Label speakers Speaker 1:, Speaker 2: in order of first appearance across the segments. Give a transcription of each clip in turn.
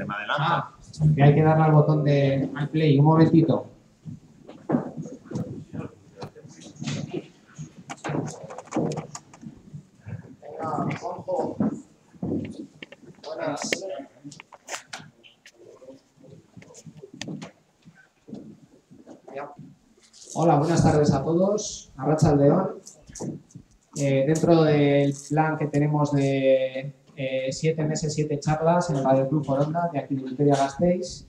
Speaker 1: me adelanto.
Speaker 2: Que hay que darle al botón de al play, un momentito.
Speaker 3: Venga, Juanjo. Buenas.
Speaker 2: Hola, buenas tardes a todos. Arratsaldeon. Dentro del plan que tenemos de 7 meses, 7 charlas en el Radio Club Foronda de aquí de Vitoria-Gasteiz.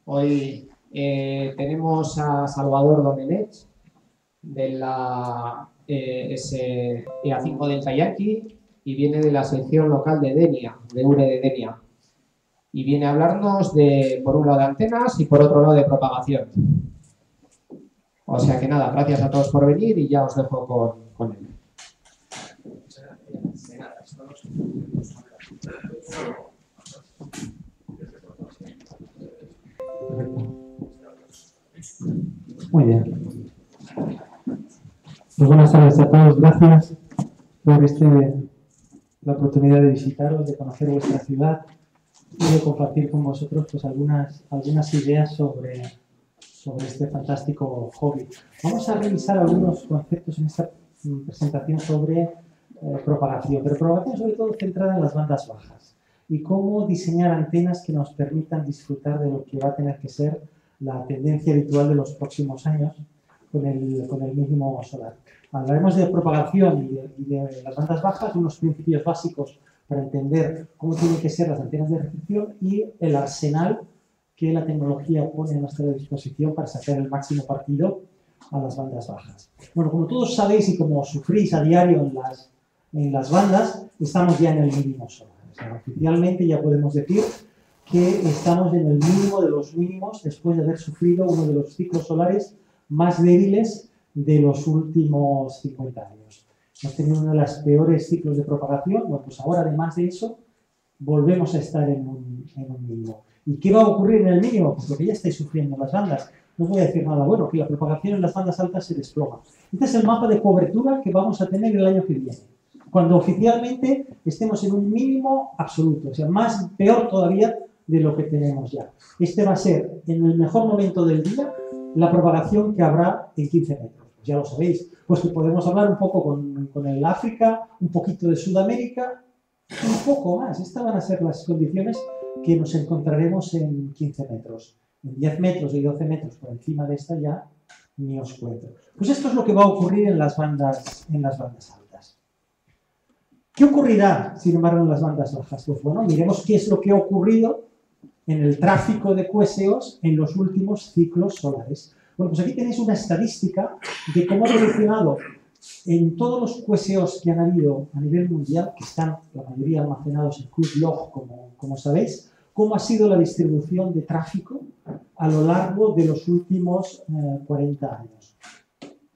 Speaker 2: Hoy tenemos a Salvador Domenech de la EA5 del Kayaki y viene de la sección local de Denia, de URE de Denia. Y viene a hablarnos de, por un lado, de antenas y por otro lado de propagación. O sea que nada, gracias a todos por venir y ya os dejo con él.
Speaker 4: Muy bien. Pues buenas tardes a todos. Gracias por la oportunidad de visitaros, de conocer vuestra ciudad y de compartir con vosotros pues, algunas ideas sobre este fantástico hobby. Vamos a revisar algunos conceptos en esta presentación sobre propagación, pero propagación sobre todo centrada en las bandas bajas y cómo diseñar antenas que nos permitan disfrutar de lo que va a tener que ser la tendencia habitual de los próximos años con el mínimo solar. Hablaremos de propagación y de las bandas bajas, unos principios básicos para entender cómo tienen que ser las antenas de recepción y el arsenal que la tecnología pone a nuestra disposición para sacar el máximo partido a las bandas bajas. Bueno, como todos sabéis y como sufrís a diario en las bandas, estamos ya en el mínimo solar. O sea, oficialmente ya podemos decir que estamos en el mínimo de los mínimos después de haber sufrido uno de los ciclos solares más débiles de los últimos 50 años. Hemos tenido uno de los peores ciclos de propagación. Bueno, pues ahora, además de eso, volvemos a estar en un mínimo. ¿Y qué va a ocurrir en el mínimo? Pues lo que ya estáis sufriendo en las bandas. No os voy a decir nada bueno, que la propagación en las bandas altas se desploma. Este es el mapa de cobertura que vamos a tener el año que viene, cuando oficialmente estemos en un mínimo absoluto, o sea, peor todavía de lo que tenemos ya. Este va a ser, en el mejor momento del día, la propagación que habrá en 15 metros. Pues ya lo sabéis, pues que podemos hablar un poco con el África, un poquito de Sudamérica, un poco más. Estas van a ser las condiciones que nos encontraremos en 15 metros. En 10 metros y 12 metros por encima de esta ya ni os cuento. Pues esto es lo que va a ocurrir en las bandas altas. ¿Qué ocurrirá, sin embargo, en las bandas bajas? Pues bueno, miremos qué es lo que ha ocurrido en el tráfico de QSOs en los últimos ciclos solares. Bueno, pues aquí tenéis una estadística de cómo ha evolucionado en todos los QSOs que han habido a nivel mundial, que están la mayoría almacenados en Club Log, como sabéis, cómo ha sido la distribución de tráfico a lo largo de los últimos 40 años.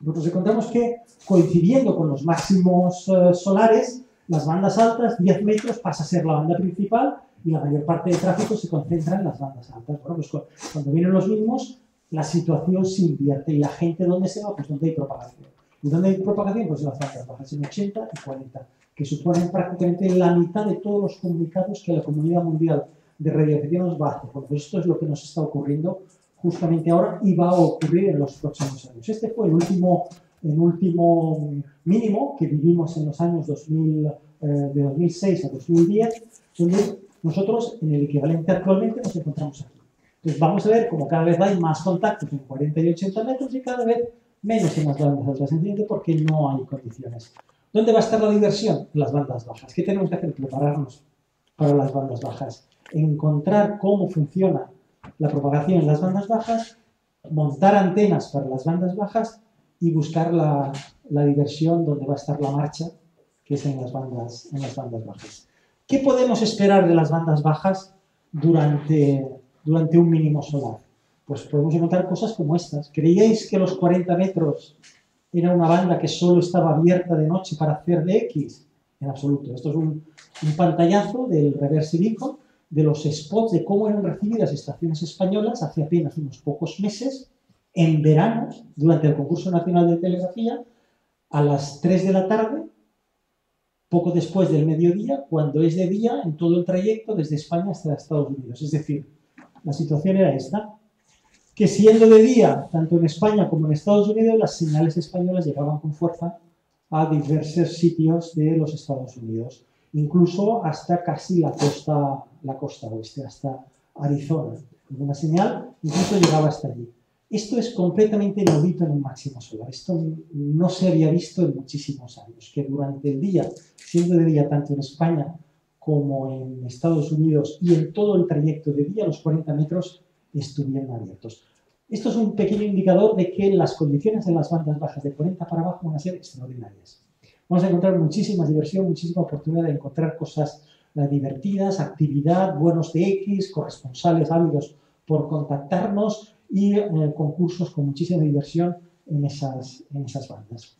Speaker 4: Nosotros encontramos que, coincidiendo con los máximos solares, las bandas altas, 10 metros, pasa a ser la banda principal y la mayor parte del tráfico se concentra en las bandas altas. Bueno, pues cuando vienen los mínimos, la situación se invierte. ¿Y la gente dónde se va? Pues donde hay propagación. ¿Y dónde hay propagación? Pues en las bandas bajas, en 80 y 40, que suponen prácticamente la mitad de todos los comunicados que la comunidad mundial de radiación nos va a hacer. Bueno, pues esto es lo que nos está ocurriendo justamente ahora y va a ocurrir en los próximos años. Este fue el último mínimo que vivimos en los años de 2006 a 2010, donde nosotros, en el equivalente actualmente, nos encontramos aquí. Entonces vamos a ver cómo cada vez hay más contactos en 40 y 80 metros y cada vez menos en las bandas altas, sencillamente porque no hay condiciones. ¿Dónde va a estar la diversión? En las bandas bajas. ¿Qué tenemos que hacer? Prepararnos para las bandas bajas. Encontrar cómo funciona la propagación en las bandas bajas, montar antenas para las bandas bajas y buscar la diversión donde va a estar la marcha, que es en las bandas bajas. ¿Qué podemos esperar de las bandas bajas durante un mínimo solar? Pues podemos encontrar cosas como estas. ¿Creíais que los 40 metros era una banda que solo estaba abierta de noche para hacer DX? En absoluto. Esto es un pantallazo del Reverse Beacon, de los spots de cómo eran recibidas estaciones españolas hace apenas unos pocos meses, en verano, durante el concurso nacional de telegrafía, a las 3 de la tarde, poco después del mediodía, cuando es de día en todo el trayecto desde España hasta Estados Unidos. Es decir, la situación era esta, que siendo de día, tanto en España como en Estados Unidos, las señales españolas llegaban con fuerza a diversos sitios de los Estados Unidos, incluso hasta casi la costa oeste, hasta Arizona. Una señal incluso llegaba hasta allí. Esto es completamente inaudito en un máximo solar. Esto no se había visto en muchísimos años, que durante el día, siendo de día tanto en España como en Estados Unidos y en todo el trayecto de día, los 40 metros estuvieran abiertos. Esto es un pequeño indicador de que las condiciones en las bandas bajas de 40 para abajo van a ser extraordinarias. Vamos a encontrar muchísima diversión, muchísima oportunidad de encontrar cosas divertidas, actividad, buenos de X, corresponsales ávidos por contactarnos y concursos con muchísima diversión en esas bandas.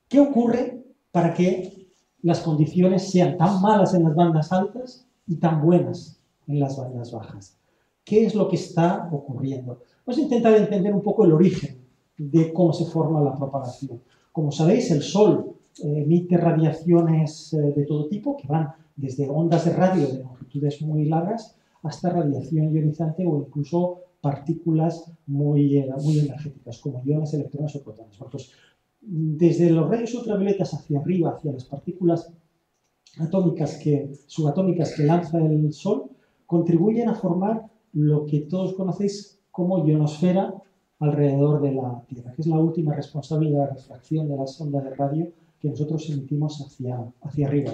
Speaker 4: ¿Qué ocurre para que las condiciones sean tan malas en las bandas altas y tan buenas en las bandas bajas? ¿Qué es lo que está ocurriendo? Vamos a intentar entender un poco el origen de cómo se forma la propagación. Como sabéis, el Sol emite radiaciones de todo tipo, que van desde ondas de radio de longitudes muy largas hasta radiación ionizante o incluso partículas muy energéticas, como iones, electrones o protones. Pues, desde los rayos ultravioletas hacia arriba, hacia las partículas subatómicas que lanza el Sol, contribuyen a formar lo que todos conocéis como ionosfera alrededor de la Tierra, que es la última responsable de la refracción de las ondas de radio que nosotros emitimos hacia arriba.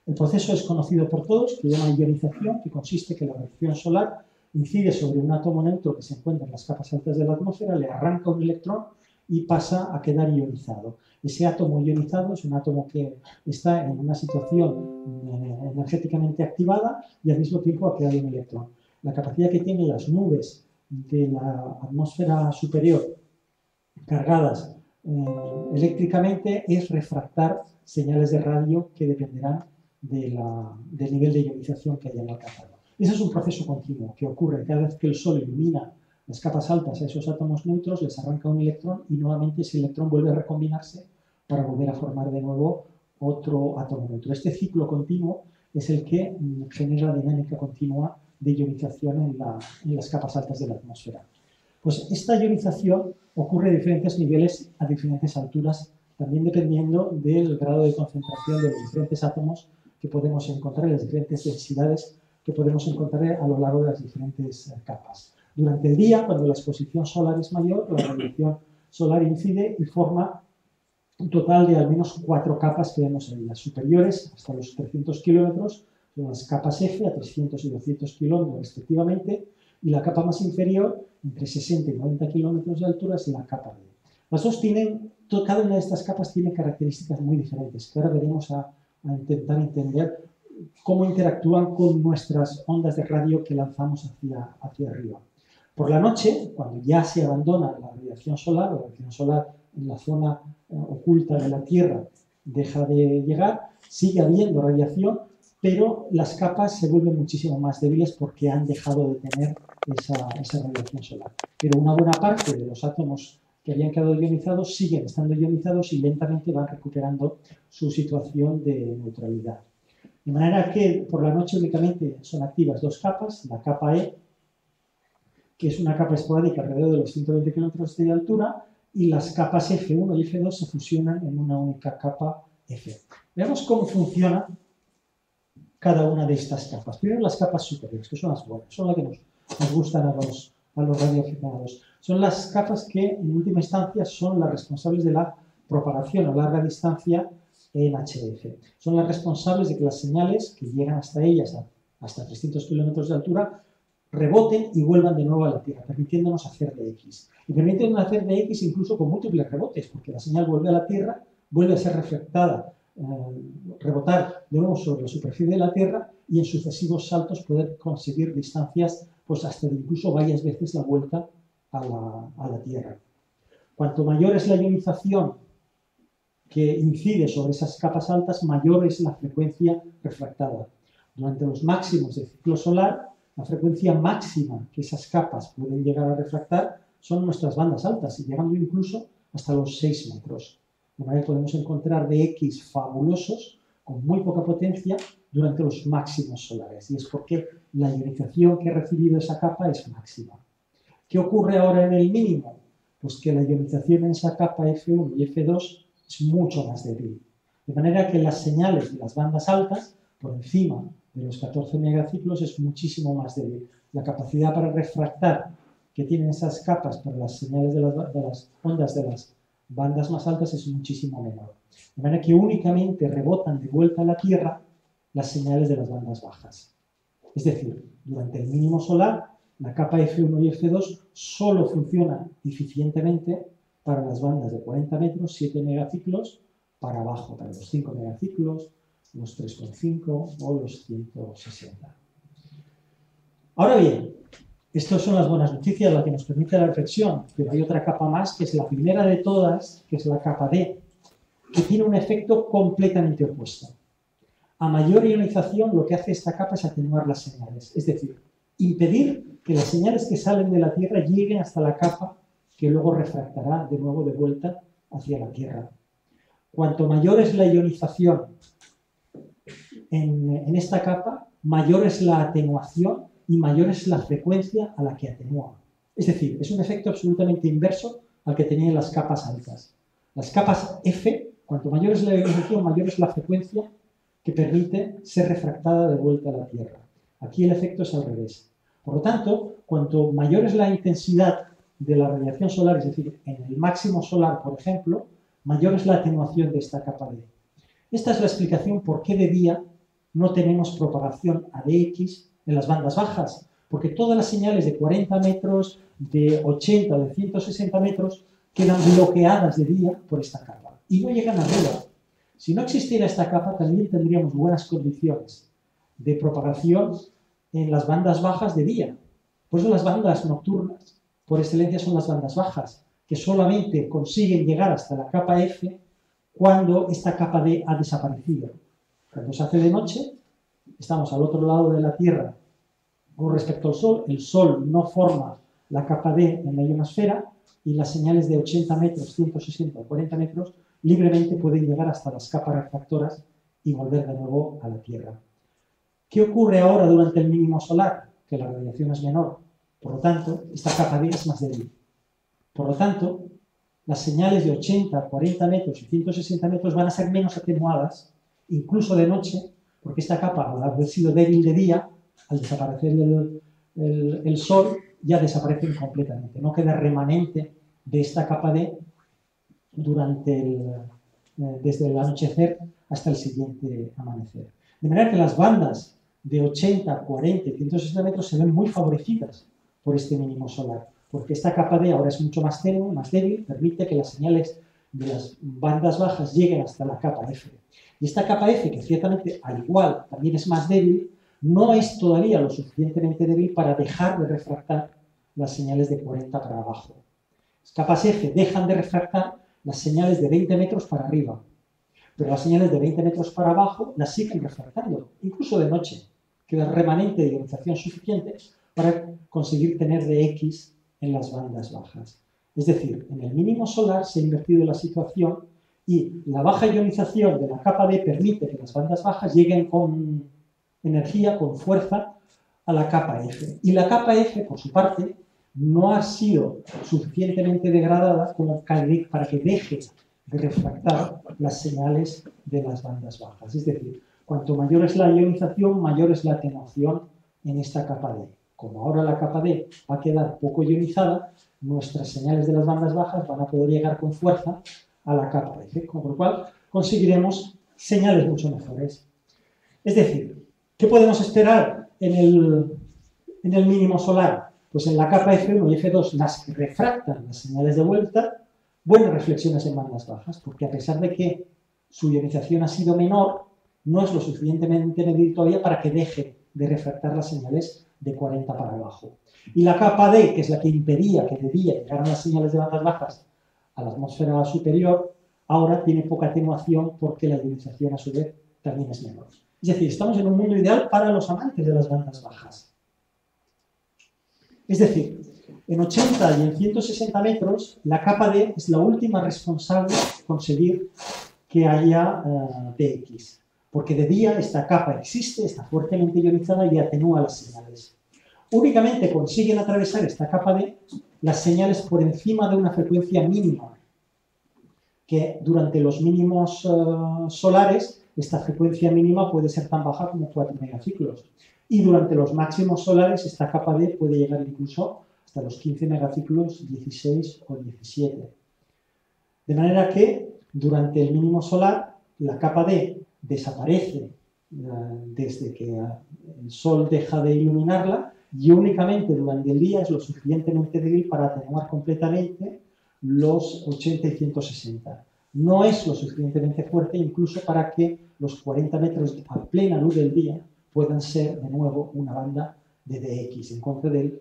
Speaker 4: El proceso es conocido por todos, que se llama ionización, que consiste en que la radiación solar incide sobre un átomo neutro que se encuentra en las capas altas de la atmósfera, le arranca un electrón y pasa a quedar ionizado. Ese átomo ionizado es un átomo que está en una situación energéticamente activada y al mismo tiempo ha quedado un electrón. La capacidad que tienen las nubes de la atmósfera superior cargadas eléctricamente es refractar señales de radio que dependerán del nivel de ionización que hayan alcanzado. Ese es un proceso continuo que ocurre cada vez que el Sol ilumina las capas altas a esos átomos neutros, les arranca un electrón y nuevamente ese electrón vuelve a recombinarse para volver a formar de nuevo otro átomo neutro. Este ciclo continuo es el que genera la dinámica continua de ionización en las capas altas de la atmósfera. Pues esta ionización ocurre a diferentes niveles, a diferentes alturas, también dependiendo del grado de concentración de los diferentes átomos que podemos encontrar, las diferentes densidades que podemos encontrar a lo largo de las diferentes capas. Durante el día, cuando la exposición solar es mayor, la radiación solar incide y forma un total de al menos 4 capas que vemos ahí. Las superiores, hasta los 300 kilómetros, son las capas F, a 300 y 200 kilómetros respectivamente, y la capa más inferior, entre 60 y 90 kilómetros de altura, es la capa D. Las dos tienen, cada una de estas capas tiene características muy diferentes, que ahora veremos a intentar entender cómo interactúan con nuestras ondas de radio que lanzamos hacia arriba. Por la noche, cuando ya se abandona la radiación solar, la radiación solar en la zona oculta de la Tierra deja de llegar, sigue habiendo radiación, pero las capas se vuelven muchísimo más débiles porque han dejado de tener esa radiación solar. Pero una buena parte de los átomos que habían quedado ionizados siguen estando ionizados y lentamente van recuperando su situación de neutralidad. De manera que por la noche únicamente son activas 2 capas, la capa E, que es una capa esporádica alrededor de los 120 kilómetros de altura, y las capas F1 y F2 se fusionan en una única capa F. Veamos cómo funciona cada una de estas capas. Primero las capas superiores, que son las buenas, son las que nos gustan a los radioaficionados. Son las capas que en última instancia son las responsables de la propagación a larga distancia en HF. Son las responsables de que las señales que llegan hasta ellas, hasta 300 kilómetros de altura, reboten y vuelvan de nuevo a la Tierra, permitiéndonos hacer de X. Y permitiéndonos hacer de X incluso con múltiples rebotes, porque la señal vuelve a la Tierra, vuelve a ser reflectada, rebotar de nuevo sobre la superficie de la Tierra y en sucesivos saltos poder conseguir distancias pues hasta incluso varias veces la vuelta a la Tierra. Cuanto mayor es la ionización que incide sobre esas capas altas, mayor es la frecuencia refractada. Durante los máximos del ciclo solar, la frecuencia máxima que esas capas pueden llegar a refractar son nuestras bandas altas, y llegando incluso hasta los 6 metros. De manera que podemos encontrar Dx fabulosos con muy poca potencia durante los máximos solares. Y es porque la ionización que ha recibido esa capa es máxima. ¿Qué ocurre ahora en el mínimo? Pues que la ionización en esa capa F1 y F2 es mucho más débil. De manera que las señales de las bandas altas, por encima de los 14 megaciclos, es muchísimo más débil. La capacidad para refractar que tienen esas capas para las señales de las ondas de las bandas más altas es muchísimo menor. De manera que únicamente rebotan de vuelta a la Tierra las señales de las bandas bajas. Es decir, durante el mínimo solar, la capa F1 y F2 solo funciona eficientemente para las bandas de 40 metros, 7 megaciclos, para abajo, para los 5 megaciclos, los 3,5 o los 160. Ahora bien, estas son las buenas noticias, la que nos permite la reflexión, pero hay otra capa más, que es la primera de todas, que es la capa D, que tiene un efecto completamente opuesto. A mayor ionización, lo que hace esta capa es atenuar las señales, es decir, impedir que las señales que salen de la Tierra lleguen hasta la capa que luego refractará de nuevo de vuelta hacia la Tierra. Cuanto mayor es la ionización en esta capa, mayor es la atenuación y mayor es la frecuencia a la que atenúa. Es decir, es un efecto absolutamente inverso al que tenían las capas altas. Las capas F, cuanto mayor es la ionización, mayor es la frecuencia que permite ser refractada de vuelta a la Tierra. Aquí el efecto es al revés. Por lo tanto, cuanto mayor es la intensidad de la radiación solar, es decir, en el máximo solar, por ejemplo, mayor es la atenuación de esta capa D. Esta es la explicación por qué de día no tenemos propagación ADX en las bandas bajas, porque todas las señales de 40 metros, de 80, de 160 metros, quedan bloqueadas de día por esta capa y no llegan arriba. Si no existiera esta capa, también tendríamos buenas condiciones de propagación en las bandas bajas de día. Por eso las bandas nocturnas, por excelencia, son las bandas bajas, que solamente consiguen llegar hasta la capa F cuando esta capa D ha desaparecido. Cuando se hace de noche, estamos al otro lado de la Tierra con respecto al Sol, el Sol no forma la capa D en la ionosfera y las señales de 80 metros, 160 o 40 metros libremente pueden llegar hasta las capas refractoras y volver de nuevo a la Tierra. ¿Qué ocurre ahora durante el mínimo solar? Que la radiación es menor. Por lo tanto, esta capa D es más débil. Por lo tanto, las señales de 80, 40 metros y 160 metros van a ser menos atenuadas, incluso de noche, porque esta capa, al haber sido débil de día, al desaparecer el Sol, ya desaparecen completamente. No queda remanente de esta capa D desde el anochecer hasta el siguiente amanecer. De manera que las bandas de 80, 40 y 160 metros se ven muy favorecidas por este mínimo solar, porque esta capa D ahora es mucho más tenue, más débil, permite que las señales de las bandas bajas lleguen hasta la capa F. Y esta capa F, que ciertamente al igual también es más débil, no es todavía lo suficientemente débil para dejar de refractar las señales de 40 para abajo. Las capas F dejan de refractar las señales de 20 metros para arriba, pero las señales de 20 metros para abajo las siguen refractando, incluso de noche. Queda remanente de ionización suficiente para conseguir tener Dx en las bandas bajas. Es decir, en el mínimo solar se ha invertido la situación y la baja ionización de la capa D permite que las bandas bajas lleguen con energía, con fuerza, a la capa F. Y la capa F, por su parte, no ha sido suficientemente degradada como para que deje de refractar las señales de las bandas bajas. Es decir, cuanto mayor es la ionización, mayor es la atenuación en esta capa D. Como ahora la capa D va a quedar poco ionizada, nuestras señales de las bandas bajas van a poder llegar con fuerza a la capa F, con lo cual conseguiremos señales mucho mejores. Es decir, ¿qué podemos esperar en el mínimo solar? Pues en la capa F1 y F2, las que refractan las señales de vuelta, buenas reflexiones en bandas bajas, porque a pesar de que su ionización ha sido menor, no es lo suficientemente débil todavía para que deje de refractar las señales de 40 para abajo. Y la capa D, que es la que impedía que de día llegaran las señales de bandas bajas a la atmósfera superior, ahora tiene poca atenuación porque la ionización a su vez también es menor. Es decir, estamos en un mundo ideal para los amantes de las bandas bajas. Es decir, En 80 y en 160 metros, la capa D es la última responsable de conseguir que haya DX. Porque de día esta capa existe, está fuertemente ionizada y atenúa las señales. Únicamente consiguen atravesar esta capa D las señales por encima de una frecuencia mínima, que durante los mínimos solares esta frecuencia mínima puede ser tan baja como 4 megaciclos. Y durante los máximos solares esta capa D puede llegar incluso hasta los 15 megaciclos, 16 o 17. De manera que durante el mínimo solar la capa D desaparece desde que el sol deja de iluminarla y únicamente durante el día es lo suficientemente débil para atenuar completamente los 80 y 160. No es lo suficientemente fuerte incluso para que los 40 metros a plena luz del día puedan ser de nuevo una banda de DX, en contra del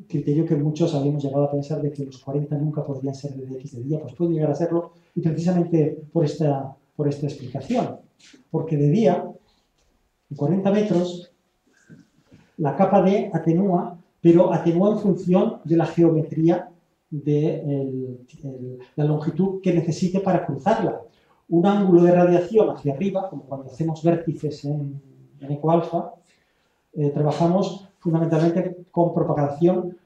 Speaker 4: criterio que muchos habíamos llegado a pensar de que los 40 nunca podrían ser de DX de día, pues puede llegar a serlo, y precisamente por esta explicación. Porque de día, en 40 metros, la capa D atenúa, pero atenúa en función de la geometría de la longitud que necesite para cruzarla. Un ángulo de radiación hacia arriba, como cuando hacemos vértices en ecoalfa, trabajamos fundamentalmente con propagación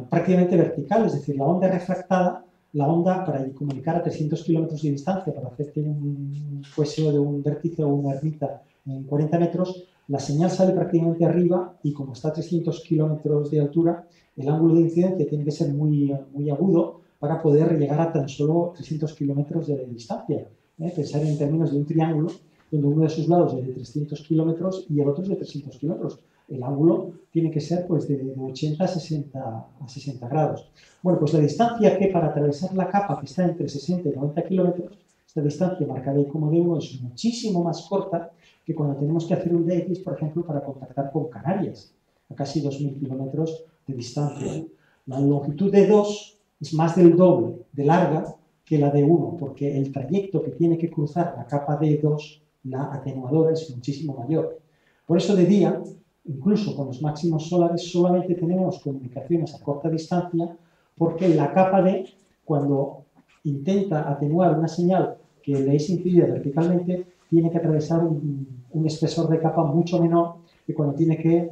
Speaker 4: prácticamente vertical, es decir, la onda refractada, la onda para comunicar a 300 kilómetros de distancia, para hacerte un fueseo de un vértice o una ermita en 40 metros, la señal sale prácticamente arriba y como está a 300 kilómetros de altura, el ángulo de incidencia tiene que ser muy agudo para poder llegar a tan solo 300 kilómetros de distancia. Pensar en términos de un triángulo donde uno de sus lados es de 300 kilómetros y el otro es de 300 kilómetros. El ángulo tiene que ser pues, de 80 a 60 grados. Bueno, pues la distancia que para atravesar la capa, que está entre 60 y 90 kilómetros, esta distancia marcada ahí como D1 es muchísimo más corta que cuando tenemos que hacer un DX, por ejemplo, para contactar con Canarias, a casi 2.000 kilómetros de distancia. La longitud de 2 es más del doble de larga que la de 1, porque el trayecto que tiene que cruzar la capa D2, la atenuadora, es muchísimo mayor. Por eso de día, incluso con los máximos solares, solamente tenemos comunicaciones a corta distancia, porque la capa D, cuando intenta atenuar una señal que le es influida verticalmente, tiene que atravesar un espesor de capa mucho menor que cuando tiene que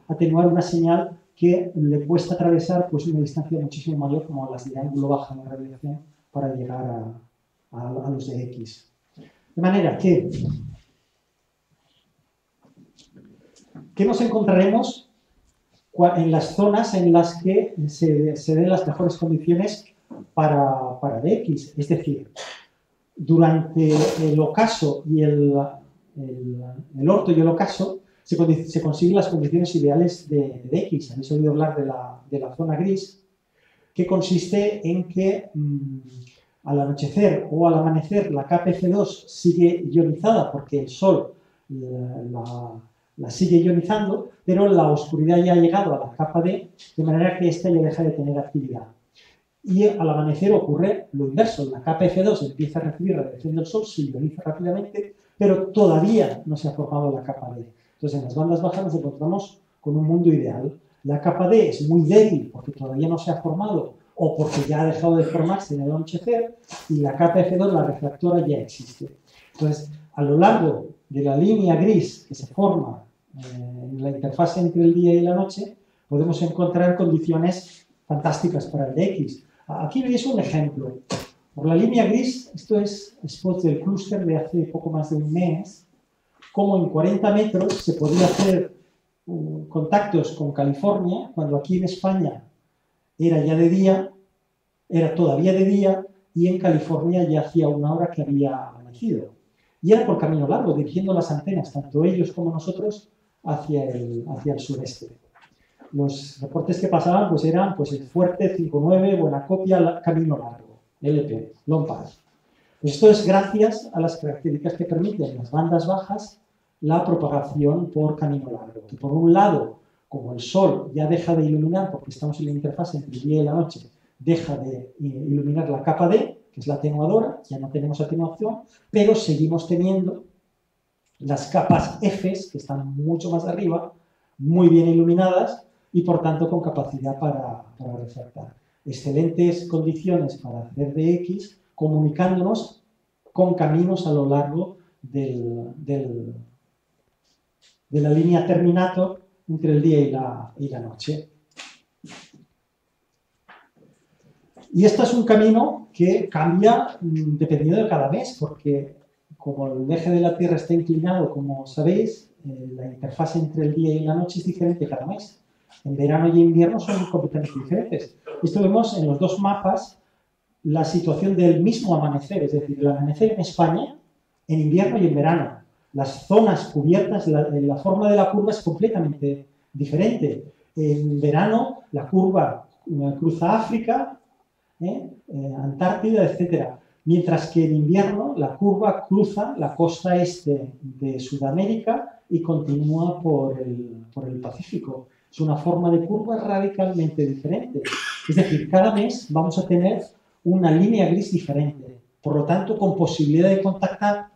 Speaker 4: atenuar una señal que le cuesta atravesar pues, una distancia muchísimo mayor, como las de ángulo baja de radiación, para llegar a los de X. De manera que, ¿qué nos encontraremos en las zonas en las que se den las mejores condiciones para DX? Es decir, durante el ocaso y el orto y el ocaso se consiguen las condiciones ideales de DX. Habéis oído hablar de la zona gris, que consiste en que al anochecer o al amanecer la capa F2 sigue ionizada porque el Sol la sigue ionizando, pero la oscuridad ya ha llegado a la capa D, de manera que ésta ya deja de tener actividad. Y al amanecer ocurre lo inverso, la capa F2 empieza a recibir radiación del Sol, se ioniza rápidamente, pero todavía no se ha formado la capa D. Entonces en las bandas bajas nos encontramos con un mundo ideal. La capa D es muy débil porque todavía no se ha formado o porque ya ha dejado de formarse en el anochecer, y la capa F2, la refractora, ya existe. Entonces, a lo largo de la línea gris que se forma en la interfase entre el día y la noche, podemos encontrar condiciones fantásticas para el DX. Aquí veis un ejemplo. Por la línea gris, esto es spots del clúster de hace poco más de un mes, como en 40 metros se podía hacer contactos con California, cuando aquí en España era ya de día, era todavía de día, y en California ya hacía una hora que había amanecido. Y era por camino largo, dirigiendo las antenas, tanto ellos como nosotros, hacia el sureste. Los reportes que pasaban pues eran pues, el Fuerte 5.9, Buena Copia, Camino Largo, LP, Long Pass. Pues esto es gracias a las características que permiten las bandas bajas la propagación por camino largo. Que por un lado, como el Sol ya deja de iluminar, porque estamos en la interfase entre el día y la noche, deja de iluminar la capa D, que es la atenuadora, ya no tenemos atenuación, pero seguimos teniendo las capas Fs, que están mucho más arriba, muy bien iluminadas y por tanto con capacidad para refractar. Excelentes condiciones para hacer DX, comunicándonos con caminos a lo largo de la línea terminator entre el día y la noche. Y esto es un camino que cambia dependiendo de cada mes, porque como el eje de la Tierra está inclinado, como sabéis, la interfaz entre el día y la noche es diferente cada mes. En verano y invierno son completamente diferentes. Esto vemos en los dos mapas la situación del mismo amanecer, es decir, el amanecer en España, en invierno y en verano. Las zonas cubiertas, la forma de la curva es completamente diferente. En verano la curva cruza África, Antártida, etc. Mientras que en invierno la curva cruza la costa este de Sudamérica y continúa por el Pacífico. Es una forma de curva radicalmente diferente. Es decir, cada mes vamos a tener una línea gris diferente. Por lo tanto, con posibilidad de contactar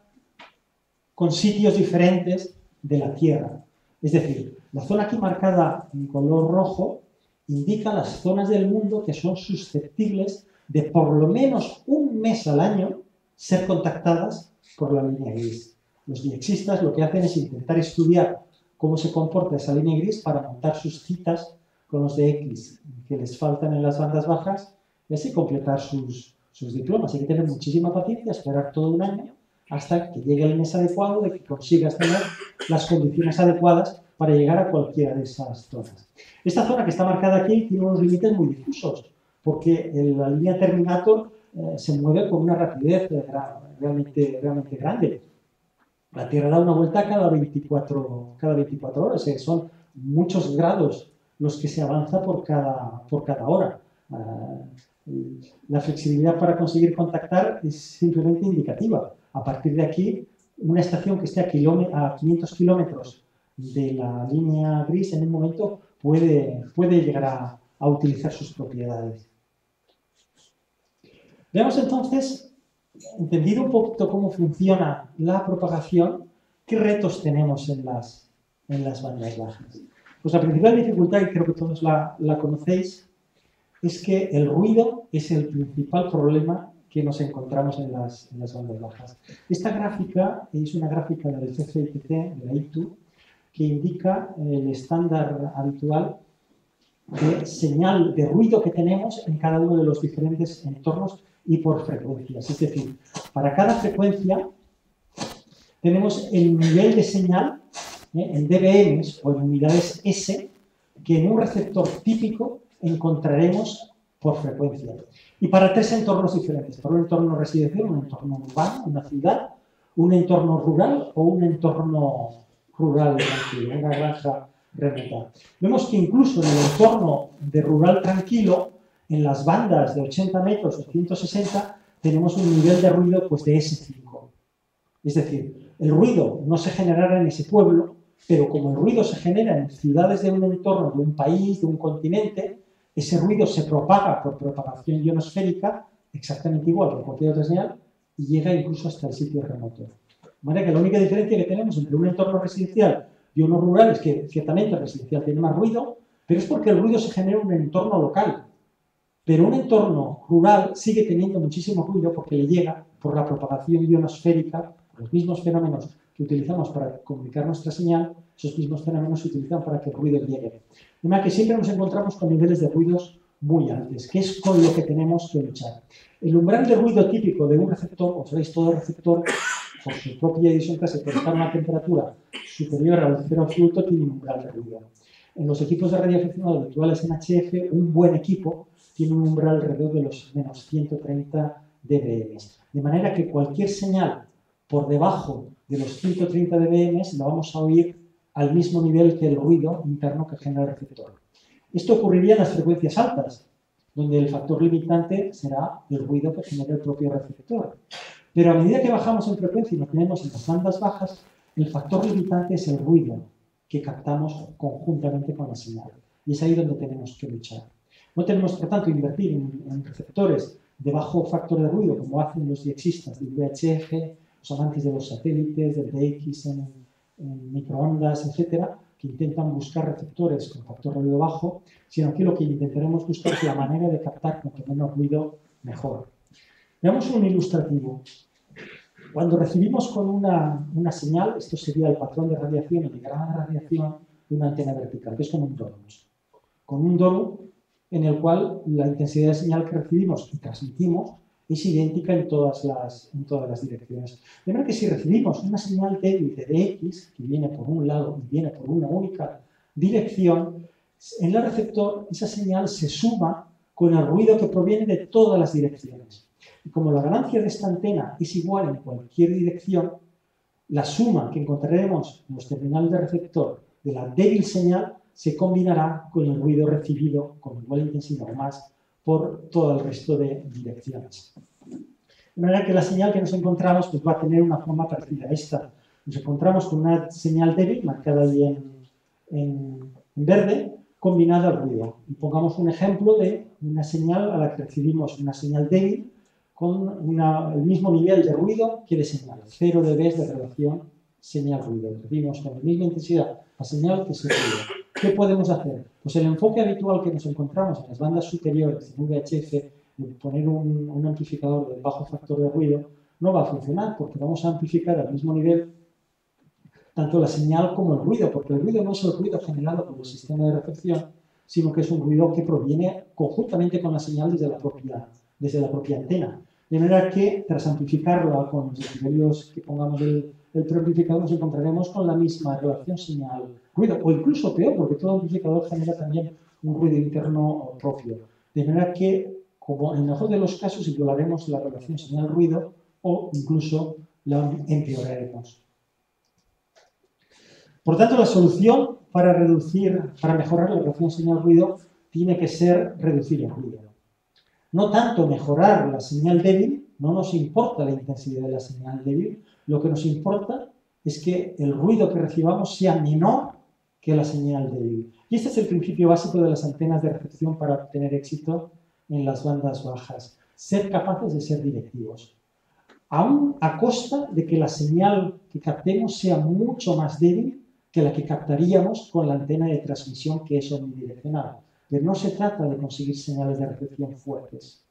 Speaker 4: con sitios diferentes de la Tierra. Es decir, la zona aquí marcada en color rojo indica las zonas del mundo que son susceptibles de por lo menos un mes al año ser contactadas por la línea gris. Los diexistas lo que hacen es intentar estudiar cómo se comporta esa línea gris para montar sus citas con los DX que les faltan en las bandas bajas y así completar sus diplomas. Hay que tener muchísima paciencia, esperar todo un año hasta que llegue el mes adecuado, de que consigas tener las condiciones adecuadas para llegar a cualquiera de esas zonas. Esta zona que está marcada aquí tiene unos límites muy difusos, porque la línea terminator se mueve con una rapidez realmente grande. La Tierra da una vuelta cada 24 horas, son muchos grados los que se avanza por cada hora. La flexibilidad para conseguir contactar es simplemente indicativa. A partir de aquí, una estación que esté a 500 kilómetros de la línea gris en un momento puede llegar a utilizar sus propiedades. Veamos entonces, entendido un poquito cómo funciona la propagación, qué retos tenemos en las bandas bajas. Pues la principal dificultad, y creo que todos la conocéis, es que el ruido es el principal problema que nos encontramos en las bandas bajas. Esta gráfica es una gráfica del CCITC, de la ITU, que indica el estándar habitual de señal de ruido que tenemos en cada uno de los diferentes entornos y por frecuencias. Es decir, para cada frecuencia tenemos el nivel de señal en dBm o en unidades S que en un receptor típico encontraremos por frecuencia. Y para tres entornos diferentes, para un entorno residencial, un entorno urbano, una ciudad, un entorno rural o un entorno rural tranquilo, una granja remota. Vemos que incluso en el entorno de rural tranquilo, en las bandas de 80 metros o 160, tenemos un nivel de ruido pues, de S5. Es decir, el ruido no se generará en ese pueblo, pero como el ruido se genera en ciudades de un entorno, de un país, de un continente, ese ruido se propaga por propagación ionosférica, exactamente igual que cualquier otra señal, y llega incluso hasta el sitio remoto. De manera que la única diferencia que tenemos entre un entorno residencial y uno rural es que ciertamente el residencial tiene más ruido, pero es porque el ruido se genera en un entorno local. Pero un entorno rural sigue teniendo muchísimo ruido porque le llega por la propagación ionosférica, los mismos fenómenos que utilizamos para comunicar nuestra señal, esos mismos fenómenos se utilizan para que el ruido llegue. De manera que siempre nos encontramos con niveles de ruidos muy altos, que es con lo que tenemos que luchar. El umbral de ruido típico de un receptor, como sabéis, todo receptor, por su propia idiosincrasia, por estar a una temperatura superior al cero absoluto, tiene un umbral de ruido. En los equipos de radioaficionado habituales en HF, un buen equipo tiene un umbral alrededor de los menos 130 dBm. De manera que cualquier señal por debajo de los 130 dBm la vamos a oír al mismo nivel que el ruido interno que genera el receptor. Esto ocurriría en las frecuencias altas, donde el factor limitante será el ruido que genera el propio receptor. Pero a medida que bajamos en frecuencia y nos tenemos en las bandas bajas, el factor limitante es el ruido que captamos conjuntamente con la señal. Y es ahí donde tenemos que luchar. No tenemos, por tanto, invertir en receptores de bajo factor de ruido, como hacen los diexistas del VHF, los amantes de los satélites, del DX en microondas, etc., que intentan buscar receptores con factor de ruido bajo, sino que lo que intentaremos buscar es la manera de captar cuanto menos ruido mejor. Veamos un ilustrativo. Cuando recibimos con una señal, esto sería el patrón de radiación, el diagrama de radiación de una antena vertical, que es como un donus. Con un donut en el cual la intensidad de señal que recibimos y transmitimos es idéntica en todas las direcciones. De manera que si recibimos una señal débil de Dx, que viene por un lado y viene por una única dirección, en el receptor esa señal se suma con el ruido que proviene de todas las direcciones. Y como la ganancia de esta antena es igual en cualquier dirección, la suma que encontraremos en los terminales de receptor de la débil señal se combinará con el ruido recibido con igual intensidad o más por todo el resto de direcciones. De manera que la señal que nos encontramos pues, va a tener una forma parecida a esta. Nos encontramos con una señal débil, marcada ahí en verde, combinada al ruido. Y pongamos un ejemplo de una señal a la que recibimos una señal débil con el mismo nivel de ruido que de señal. 0 dB de relación señal-ruido. Recibimos con la misma intensidad la señal que se ruido. ¿Qué podemos hacer? Pues el enfoque habitual que nos encontramos en las bandas superiores en VHF, de poner un amplificador de bajo factor de ruido, no va a funcionar porque vamos a amplificar al mismo nivel tanto la señal como el ruido, porque el ruido no es el ruido generado por el sistema de recepción, sino que es un ruido que proviene conjuntamente con la señal desde la propia antena. De manera que, tras amplificarla con los decibelios que pongamos del preamplificador, nos encontraremos con la misma relación señal-ruido, o incluso peor, porque todo amplificador genera también un ruido interno propio. De manera que, como en el mejor de los casos, igualaremos la relación señal-ruido o incluso la empeoraremos. Por tanto, la solución para mejorar la relación señal-ruido tiene que ser reducir el ruido. No tanto mejorar la señal débil, no nos importa la intensidad de la señal débil, lo que nos importa es que el ruido que recibamos sea menor que la señal débil. Y este es el principio básico de las antenas de recepción para obtener éxito en las bandas bajas. Ser capaces de ser directivos. Aún a costa de que la señal que captemos sea mucho más débil que la que captaríamos con la antena de transmisión que es omnidireccional. Pero no se trata de conseguir señales de recepción fuertes.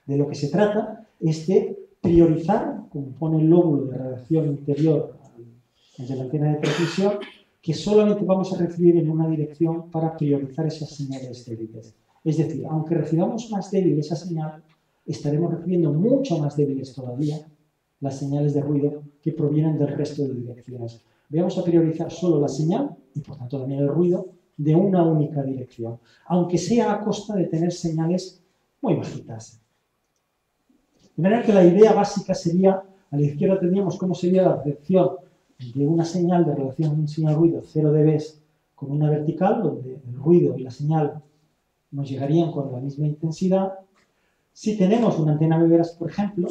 Speaker 4: De lo que se trata es de priorizar, como pone el lóbulo de radiación interior de la antena de transmisión, que solamente vamos a recibir en una dirección para priorizar esas señales débiles. Es decir, aunque recibamos más débil esa señal, estaremos recibiendo mucho más débiles todavía las señales de ruido que provienen del resto de direcciones. Vamos a priorizar solo la señal, y por tanto también el ruido, de una única dirección, aunque sea a costa de tener señales muy bajitas. De manera que la idea básica sería, a la izquierda tendríamos cómo sería la recepción de una señal de relación señal-ruido 0 dB con una vertical, donde el ruido y la señal nos llegarían con la misma intensidad. Si tenemos una antena Weber, por ejemplo,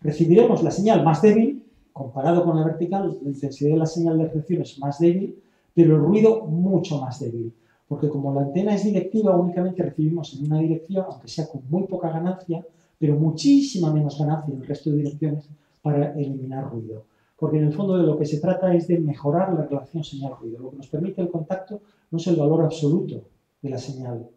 Speaker 4: recibiremos la señal más débil, comparado con la vertical, la intensidad de la señal de recepción es más débil, pero el ruido mucho más débil. Porque como la antena es directiva, únicamente recibimos en una dirección, aunque sea con muy poca ganancia, pero muchísima menos ganancia en el resto de direcciones para eliminar ruido. Porque en el fondo de lo que se trata es de mejorar la relación señal-ruido. Lo que nos permite el contacto no es el valor absoluto de la señal,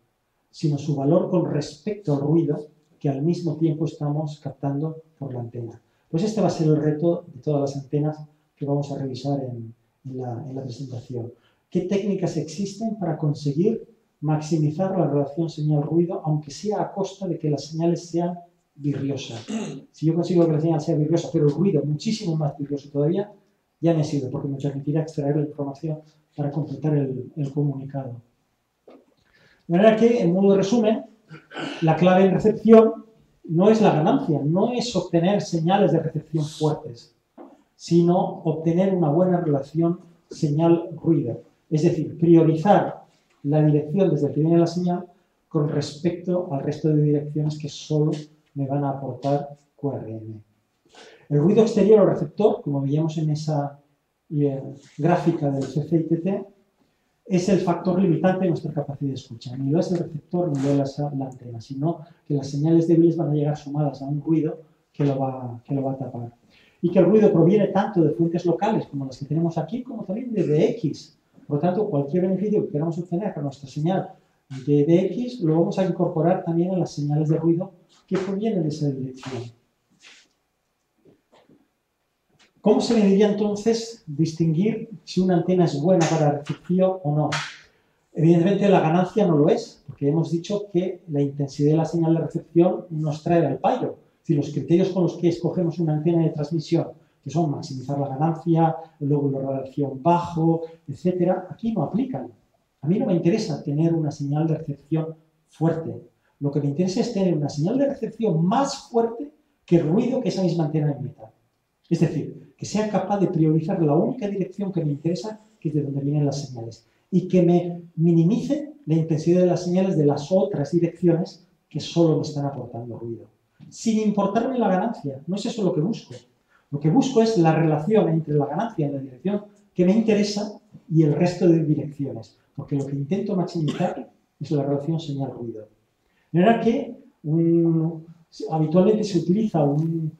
Speaker 4: sino su valor con respecto al ruido que al mismo tiempo estamos captando por la antena. Pues este va a ser el reto de todas las antenas que vamos a revisar en la presentación. ¿Qué técnicas existen para conseguir maximizar la relación señal-ruido, aunque sea a costa de que las señales sean virriosas? Si yo consigo que la señal sea virriosa, pero el ruido muchísimo más virrioso todavía, ya me sirve, porque me permitirá extraer la información para completar el comunicado. De manera que, en modo de resumen, la clave en recepción no es la ganancia, no es obtener señales de recepción fuertes, sino obtener una buena relación señal-ruido. Es decir, priorizar la dirección desde la que viene la señal con respecto al resto de direcciones que solo me van a aportar QRM. El ruido exterior al receptor, como veíamos en esa gráfica del CCITT, es el factor limitante de nuestra capacidad de escucha. Ni lo es el receptor ni lo es la antena, sino que las señales débiles van a llegar sumadas a un ruido que lo va a tapar. Y que el ruido proviene tanto de fuentes locales como las que tenemos aquí, como también de X. Por lo tanto, cualquier beneficio que queramos obtener con nuestra señal de X lo vamos a incorporar también a las señales de ruido que provienen de esa dirección. ¿Cómo se debería entonces distinguir si una antena es buena para recepción o no? Evidentemente la ganancia no lo es, porque hemos dicho que la intensidad de la señal de recepción nos trae al pairo. Es decir, los criterios con los que escogemos una antena de transmisión, que son maximizar la ganancia, luego la radiación bajo, etcétera, aquí no aplican. A mí no me interesa tener una señal de recepción fuerte. Lo que me interesa es tener una señal de recepción más fuerte que el ruido que esa misma antena emita. Es decir, que sea capaz de priorizar la única dirección que me interesa, que es de donde vienen las señales, y que me minimice la intensidad de las señales de las otras direcciones que solo me están aportando ruido. Sin importarme la ganancia, no es eso lo que busco. Lo que busco es la relación entre la ganancia en la dirección que me interesa y el resto de direcciones, porque lo que intento maximizar es la relación señal-ruido. De manera que habitualmente se utiliza un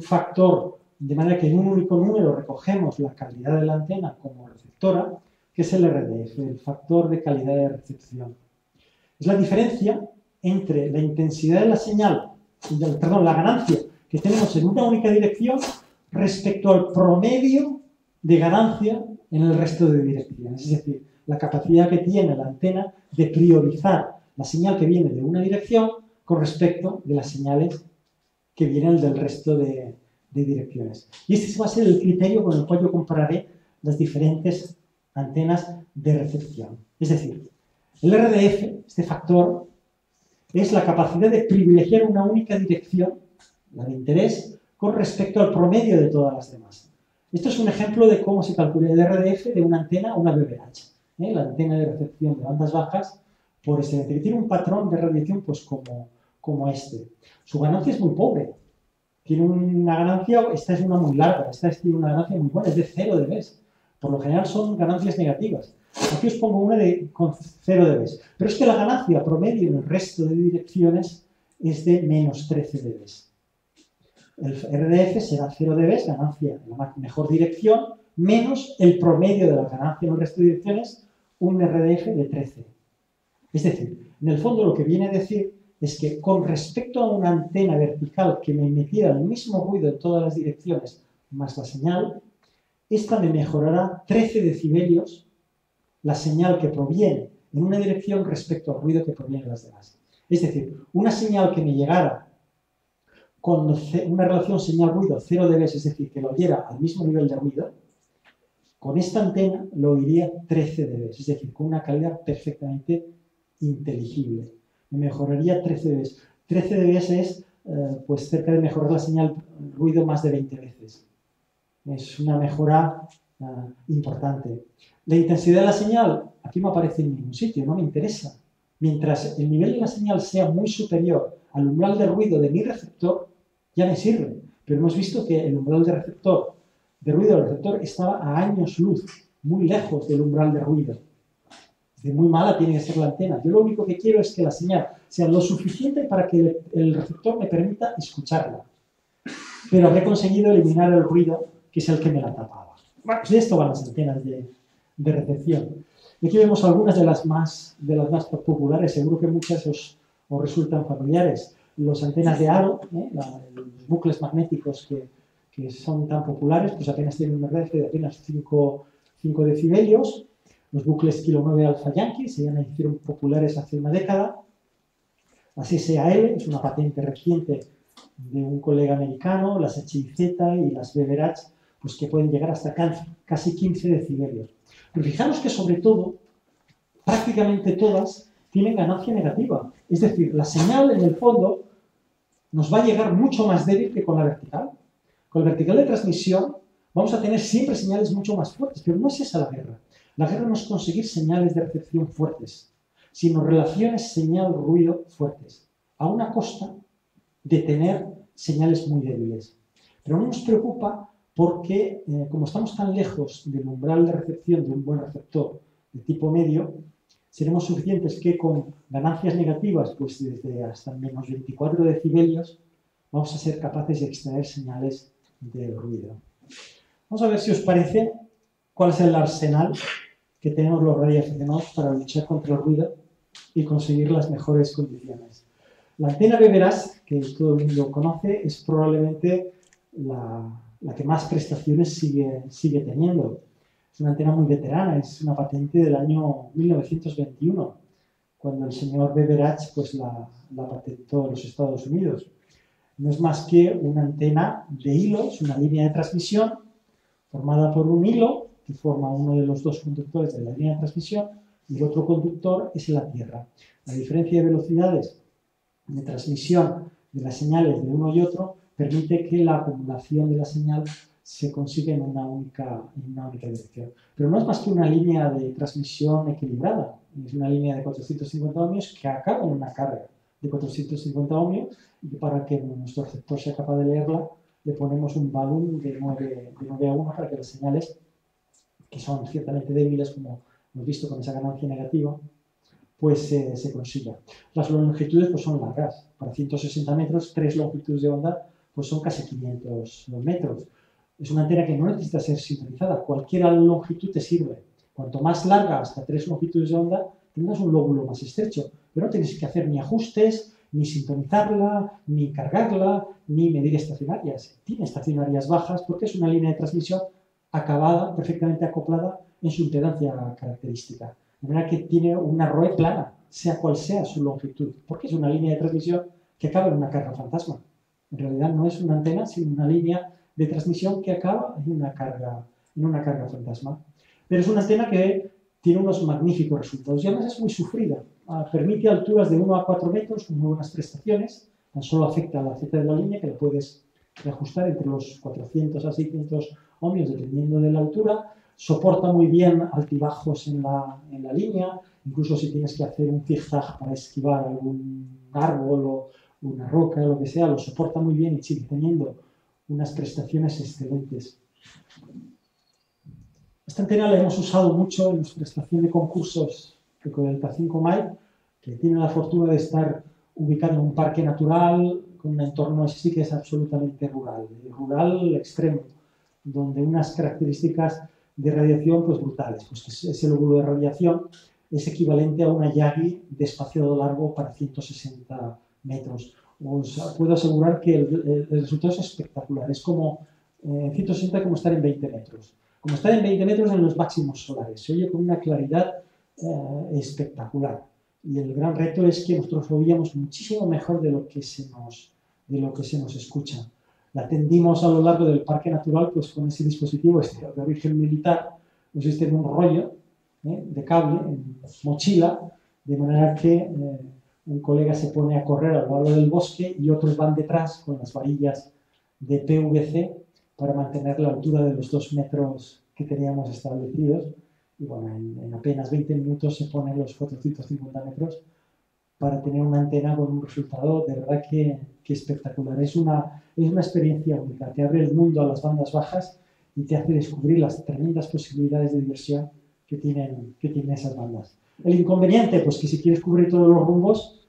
Speaker 4: factor, de manera que en un único número recogemos la calidad de la antena como receptora, que es el RDF, el factor de calidad de recepción. Es la diferencia entre la intensidad de la señal, la ganancia que tenemos en una única dirección respecto al promedio de ganancia en el resto de direcciones. Es decir, la capacidad que tiene la antena de priorizar la señal que viene de una dirección con respecto de las señales que vienen del resto de direcciones. Y este va a ser el criterio con el cual yo compararé las diferentes antenas de recepción. Es decir, el RDF, este factor, es la capacidad de privilegiar una única dirección, la de interés, con respecto al promedio de todas las demás. Esto es un ejemplo de cómo se calcula el RDF de una antena a una BBH. La antena de recepción de bandas bajas por excelencia, que tiene un patrón de radiación pues como este. Su ganancia es muy pobre. Tiene una ganancia, esta es una muy larga, esta tiene una ganancia muy buena, es de 0 dB. Por lo general son ganancias negativas. Aquí os pongo una con 0 dB. Pero es que la ganancia promedio en el resto de direcciones es de menos 13 dB. El RDF será 0 dB, ganancia en la mejor dirección, menos el promedio de la ganancia en el resto de direcciones, un RDF de 13. Es decir, en el fondo lo que viene a decir es que con respecto a una antena vertical que me emitiera el mismo ruido en todas las direcciones más la señal, esta me mejorará 13 decibelios la señal que proviene en una dirección respecto al ruido que proviene de las demás. Es decir, una señal que me llegara con una relación señal-ruido 0 dB, es decir, que lo oyera al mismo nivel de ruido, con esta antena lo oiría 13 dB, es decir, con una calidad perfectamente inteligible. Me mejoraría 13 dB. 13 dB es pues cerca de mejorar la señal ruido más de 20 veces. Es una mejora importante. La intensidad de la señal, aquí no aparece en ningún sitio, no me interesa. Mientras el nivel de la señal sea muy superior al umbral de ruido de mi receptor, ya me sirve. Pero hemos visto que el umbral de ruido del receptor estaba a años luz, muy lejos del umbral de ruido. De muy mala tiene que ser la antena. Yo lo único que quiero es que la señal sea lo suficiente para que el receptor me permita escucharla. Pero habré conseguido eliminar el ruido, que es el que me la tapaba. Bueno, pues de esto van las antenas de recepción. Y aquí vemos algunas de las más populares, seguro que muchas os resultan familiares. Las antenas de aro, los bucles magnéticos que son tan populares, pues apenas tienen un RDF de apenas 5 decibelios. Los bucles Kilo 9 Alpha Yankee se hicieron populares hace una década. Las SAL, es una patente reciente de un colega americano, las HIZ y las BBH, pues que pueden llegar hasta casi 15 decibelios. Pero fijaros que sobre todo, prácticamente todas tienen ganancia negativa. Es decir, la señal en el fondo nos va a llegar mucho más débil que con la vertical. Con la vertical de transmisión vamos a tener siempre señales mucho más fuertes, pero no es esa la guerra. La guerra no es conseguir señales de recepción fuertes, sino relaciones señal-ruido fuertes, a una costa de tener señales muy débiles. Pero no nos preocupa porque, como estamos tan lejos del umbral de recepción de un buen receptor de tipo medio, seremos suficientes que con ganancias negativas, pues desde hasta menos 24 decibelios, vamos a ser capaces de extraer señales de ruido. Vamos a ver si os parece cuál es el arsenal que tenemos los radioaficionados para luchar contra el ruido y conseguir las mejores condiciones. La antena Beveras, que todo el mundo conoce, es probablemente la que más prestaciones sigue teniendo. Es una antena muy veterana, es una patente del año 1921, cuando el señor Beveridge pues, la patentó en los Estados Unidos. No es más que una antena de hilos, una línea de transmisión formada por un hilo que forma uno de los dos conductores de la línea de transmisión y el otro conductor es la Tierra. La diferencia de velocidades de transmisión de las señales de uno y otro permite que la acumulación de la señal se consiga en una única dirección. Pero no es más que una línea de transmisión equilibrada. Es una línea de 450 ohmios que acaba en una carga de 450 ohmios y para que nuestro receptor sea capaz de leerla le ponemos un volumen de 9 a 1 para que las señales, que son ciertamente débiles, como hemos visto con esa ganancia negativa, pues se consiga. Las longitudes pues, son largas. Para 160 metros, 3 longitudes de onda pues son casi 500 metros. Es una antena que no necesita ser sintonizada. Cualquier longitud te sirve. Cuanto más larga, hasta 3 longitudes de onda, tendrás un lóbulo más estrecho. Pero no tienes que hacer ni ajustes, ni sintonizarla, ni cargarla, ni medir estacionarias. Tiene estacionarias bajas porque es una línea de transmisión acabada, perfectamente acoplada en su impedancia característica. De manera que tiene una ROE plana, sea cual sea su longitud, porque es una línea de transmisión que acaba en una carga fantasma. En realidad no es una antena, sino una línea de transmisión que acaba en una carga fantasma. Pero es una antena que tiene unos magníficos resultados y además es muy sufrida. Permite alturas de 1 a 4 metros con muy buenas prestaciones. Tan solo afecta a la Z de la línea, que la puedes reajustar entre los 400 a 600 ohmios dependiendo de la altura. Soporta muy bien altibajos en la línea, incluso si tienes que hacer un zigzag para esquivar algún árbol o una roca, lo que sea, lo soporta muy bien y sigue teniendo unas prestaciones excelentes. Esta antena la hemos usado mucho en nuestra estación de concursos de Codelta 5 Mile, que tiene la fortuna de estar ubicado en un parque natural, con un entorno así que es absolutamente rural extremo, donde unas características de radiación pues brutales. Pues ese lóbulo de radiación es equivalente a una Yagi de espacio largo para 160 metros. Os puedo asegurar que el resultado es espectacular. Es como 160 como estar en 20 metros. Como estar en 20 metros en los máximos solares. Se oye con una claridad espectacular. Y el gran reto es que nosotros oíamos muchísimo mejor de lo que se nos escucha. La tendimos a lo largo del parque natural pues con ese dispositivo de origen militar, consiste en un rollo de cable, en mochila, de manera que un colega se pone a correr a lo largo del bosque y otros van detrás con las varillas de PVC para mantener la altura de los 2 metros que teníamos establecidos. Y bueno, en apenas 20 minutos se ponen los 450 metros para tener una antena con un resultado de verdad que espectacular. Es una experiencia única, te abre el mundo a las bandas bajas y te hace descubrir las tremendas posibilidades de diversión que tienen esas bandas. El inconveniente, pues que si quieres cubrir todos los rumbos,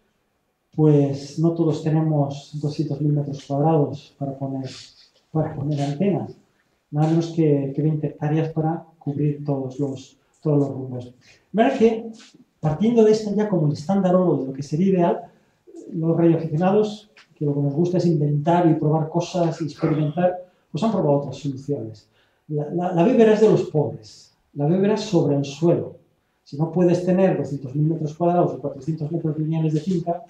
Speaker 4: pues no todos tenemos 200.000 metros cuadrados para poner antenas, nada menos que 20 hectáreas para cubrir todos los rumbos. De manera que, partiendo de esta ya como el estándar oro de lo que sería ideal, los radioaficionados, que lo que nos gusta es inventar y probar cosas y experimentar, pues han probado otras soluciones. La Bébera es de los pobres, la Bébera es sobre el suelo. Si no puedes tener 200.000 metros cuadrados o 400 metros lineales de finca,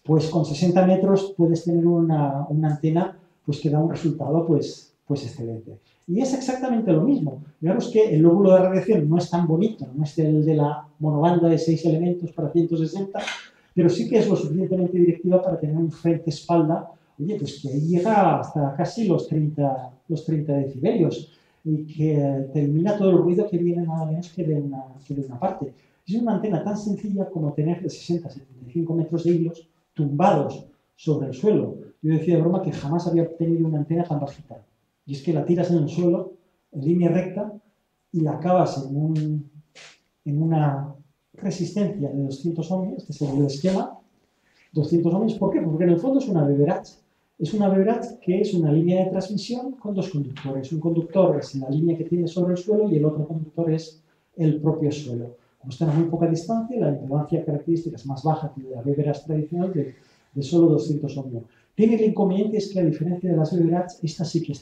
Speaker 4: pues con 60 metros puedes tener una antena pues que da un resultado pues excelente. Y es exactamente lo mismo. Digamos que el lóbulo de radiación no es tan bonito, no es el de la monobanda de 6 elementos para 160, pero sí que es lo suficientemente directiva para tener un frente-espalda, oye, pues que llega hasta casi los 30 decibelios y que termina todo el ruido que viene nada menos que de una parte. Es una antena tan sencilla como tener de 60 a 75 metros de hilos tumbados sobre el suelo. Yo decía de broma que jamás había tenido una antena tan bajita. Y es que la tiras en el suelo, en línea recta, y la acabas en una resistencia de 200 ohmios, este es el esquema, 200 ohmios, ¿por qué? Porque en el fondo es una Beveridge. Es una Beveridge que es una línea de transmisión con 2 conductores. Un conductor es la línea que tiene sobre el suelo y el otro conductor es
Speaker 1: el propio suelo. Como están a muy poca distancia, la impedancia característica es más baja que la Beveridge tradicional de solo 200 ohmios. Tiene el inconveniente es que a diferencia de las Beveridge, esta sí que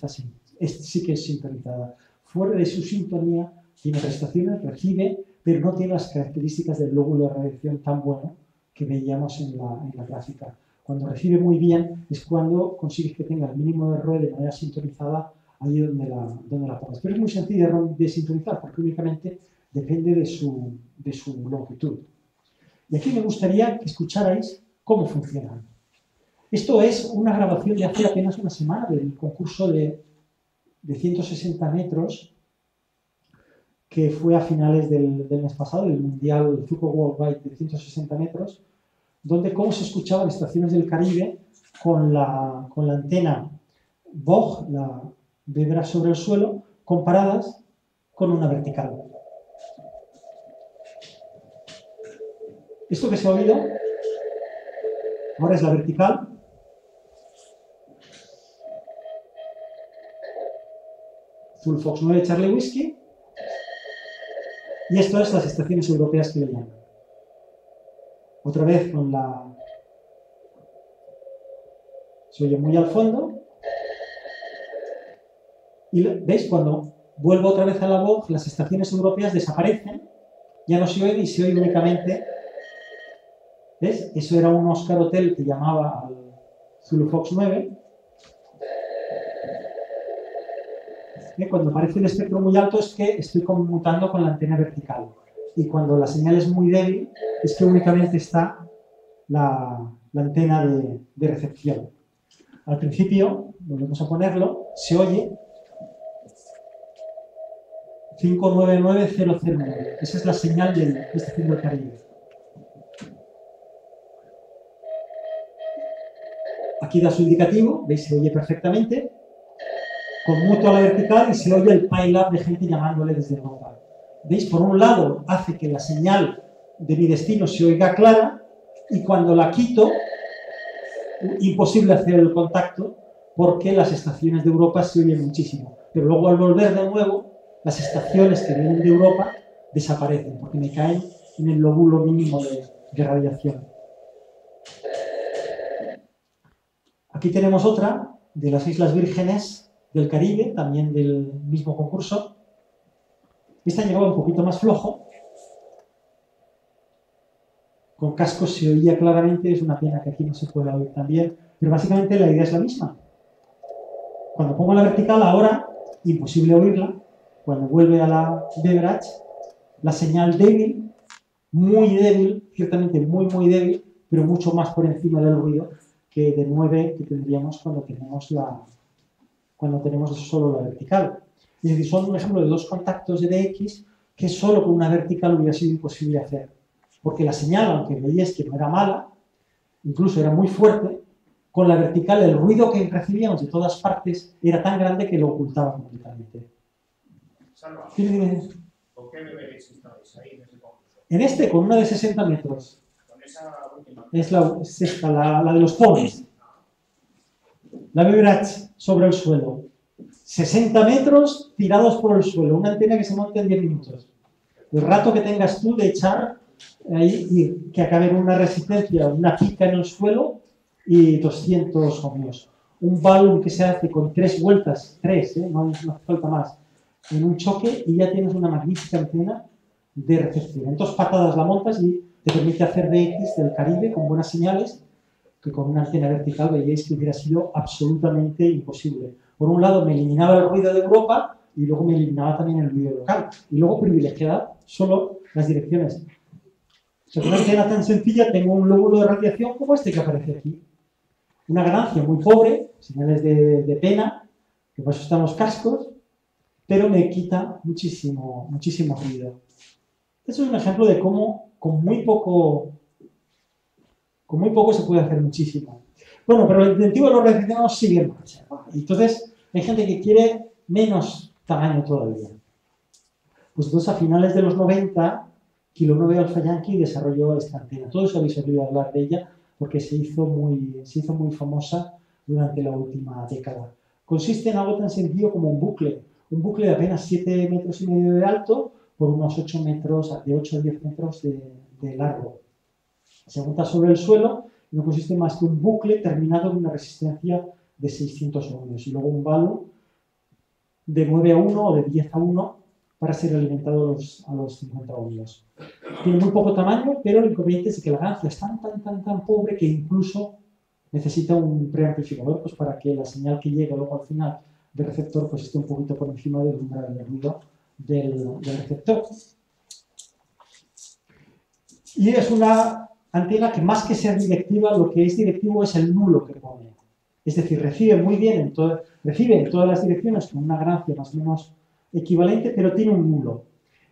Speaker 1: es sintonizada. Fuera de su sintonía, tiene prestaciones, recibe, pero no tiene las características del lóbulo de radiación tan bueno que veíamos en la gráfica. Cuando recibe muy bien es cuando consigues que tenga el mínimo de error de manera sintonizada allí donde la pongas. Pero es muy sencillo de sintonizar porque únicamente depende de su longitud. Y aquí me gustaría que escucharais cómo funcionan. Esto es una grabación de hace apenas una semana del concurso de 160 metros que fue a finales del mes pasado, el Mundial Zuko Worldwide de 160 metros, donde cómo se escuchaban estaciones del Caribe con la antena VOG, la Beveridge sobre el suelo, comparadas con una vertical. Esto que se ha oído ahora es la vertical. Zulu Fox 9 Charlie Whiskey. Y esto es las estaciones europeas que le llaman. Otra vez con la... Se oye muy al fondo. Y veis, cuando vuelvo otra vez a la voz, las estaciones europeas desaparecen. Ya no se oye y se oye únicamente... ¿Ves? Eso era un Oscar Hotel que llamaba al Zulu Fox 9. Cuando aparece el espectro muy alto es que estoy conmutando con la antena vertical. Y cuando la señal es muy débil es que únicamente está la antena de recepción. Al principio, volvemos a ponerlo, se oye 599009. Esa es la señal de estación del Caribe. Aquí da su indicativo, veis, se oye perfectamente. Conmuto a la vertical y se oye el pile-up de gente llamándole desde Europa. ¿Veis? Por un lado, hace que la señal de mi destino se oiga clara y cuando la quito, imposible hacer el contacto porque las estaciones de Europa se oyen muchísimo. Pero luego al volver de nuevo, las estaciones que vienen de Europa desaparecen porque me caen en el lóbulo mínimo de radiación. Aquí tenemos otra de las Islas Vírgenes del Caribe, también del mismo concurso. Esta llegaba un poquito más flojo. Con cascos se oía claramente, es una pena que aquí no se pueda oír también, pero básicamente la idea es la misma. Cuando pongo la vertical, ahora, imposible oírla. Cuando vuelve a la Beveridge, la señal débil, muy débil, ciertamente muy, muy débil, pero mucho más por encima del ruido que de 9 que tendríamos cuando tenemos solo la vertical. Es decir, son un ejemplo de dos contactos de DX que solo con una vertical hubiera sido imposible hacer. Porque la señal, aunque veíais que no era mala, incluso era muy fuerte, con la vertical el ruido que recibíamos de todas partes era tan grande que lo ocultaba completamente.
Speaker 3: Salva,
Speaker 1: Dime.
Speaker 3: ¿por qué Beveridge estabais ahí en ese concurso?
Speaker 1: En este, con una de 60 metros,
Speaker 3: Con esa última.
Speaker 1: es esta, la de los pobres. La Beveridge sobre el suelo. 60 metros tirados por el suelo. Una antena que se monta en 10 minutos. El rato que tengas tú de echar ahí y que acabe en una resistencia, una pica en el suelo y 200 ohmios. Un balón que se hace con 3 vueltas, 3, no hace falta más, en un choque y ya tienes una magnífica antena de recepción. En 2 patadas la montas y te permite hacer DX del Caribe con buenas señales, que con una antena vertical veíais que hubiera sido absolutamente imposible. Por un lado me eliminaba el ruido de Europa y luego me eliminaba también el ruido local. Y luego privilegiaba solo las direcciones. O sea, con una antena tan sencilla tengo un lóbulo de radiación como este que aparece aquí. Una ganancia muy pobre, señales de pena, que por eso están los cascos, pero me quita muchísimo ruido. Este es un ejemplo de cómo con muy poco se puede hacer muchísimo. Bueno, pero el incentivo de los radioaficionados sigue en marcha. Entonces, hay gente que quiere menos tamaño todavía. Pues entonces, a finales de los 90, Kilo 9 Alpha Yankee desarrolló esta antena. Todos habéis oído hablar de ella porque se hizo muy famosa durante la última década. Consiste en algo tan sencillo como un bucle de apenas 7,5 metros de alto, por unos 8 metros, de 8 a 10 metros de largo. Se monta sobre el suelo y no consiste más que un bucle terminado en una resistencia de 600 ohmios y luego un valo de 9 a 1 o de 10 a 1 para ser alimentado a los 50 ohmios. Tiene muy poco tamaño, pero el inconveniente es que la ganancia es tan pobre que incluso necesita un preamplificador pues, para que la señal que llegue luego al final del receptor pues, esté un poquito por encima del umbral de ruido del receptor. Y es una antena que más que ser directiva, lo que es directivo es el nulo que pone. Es decir, recibe muy bien, recibe en todas las direcciones con una ganancia más o menos equivalente, pero tiene un nulo.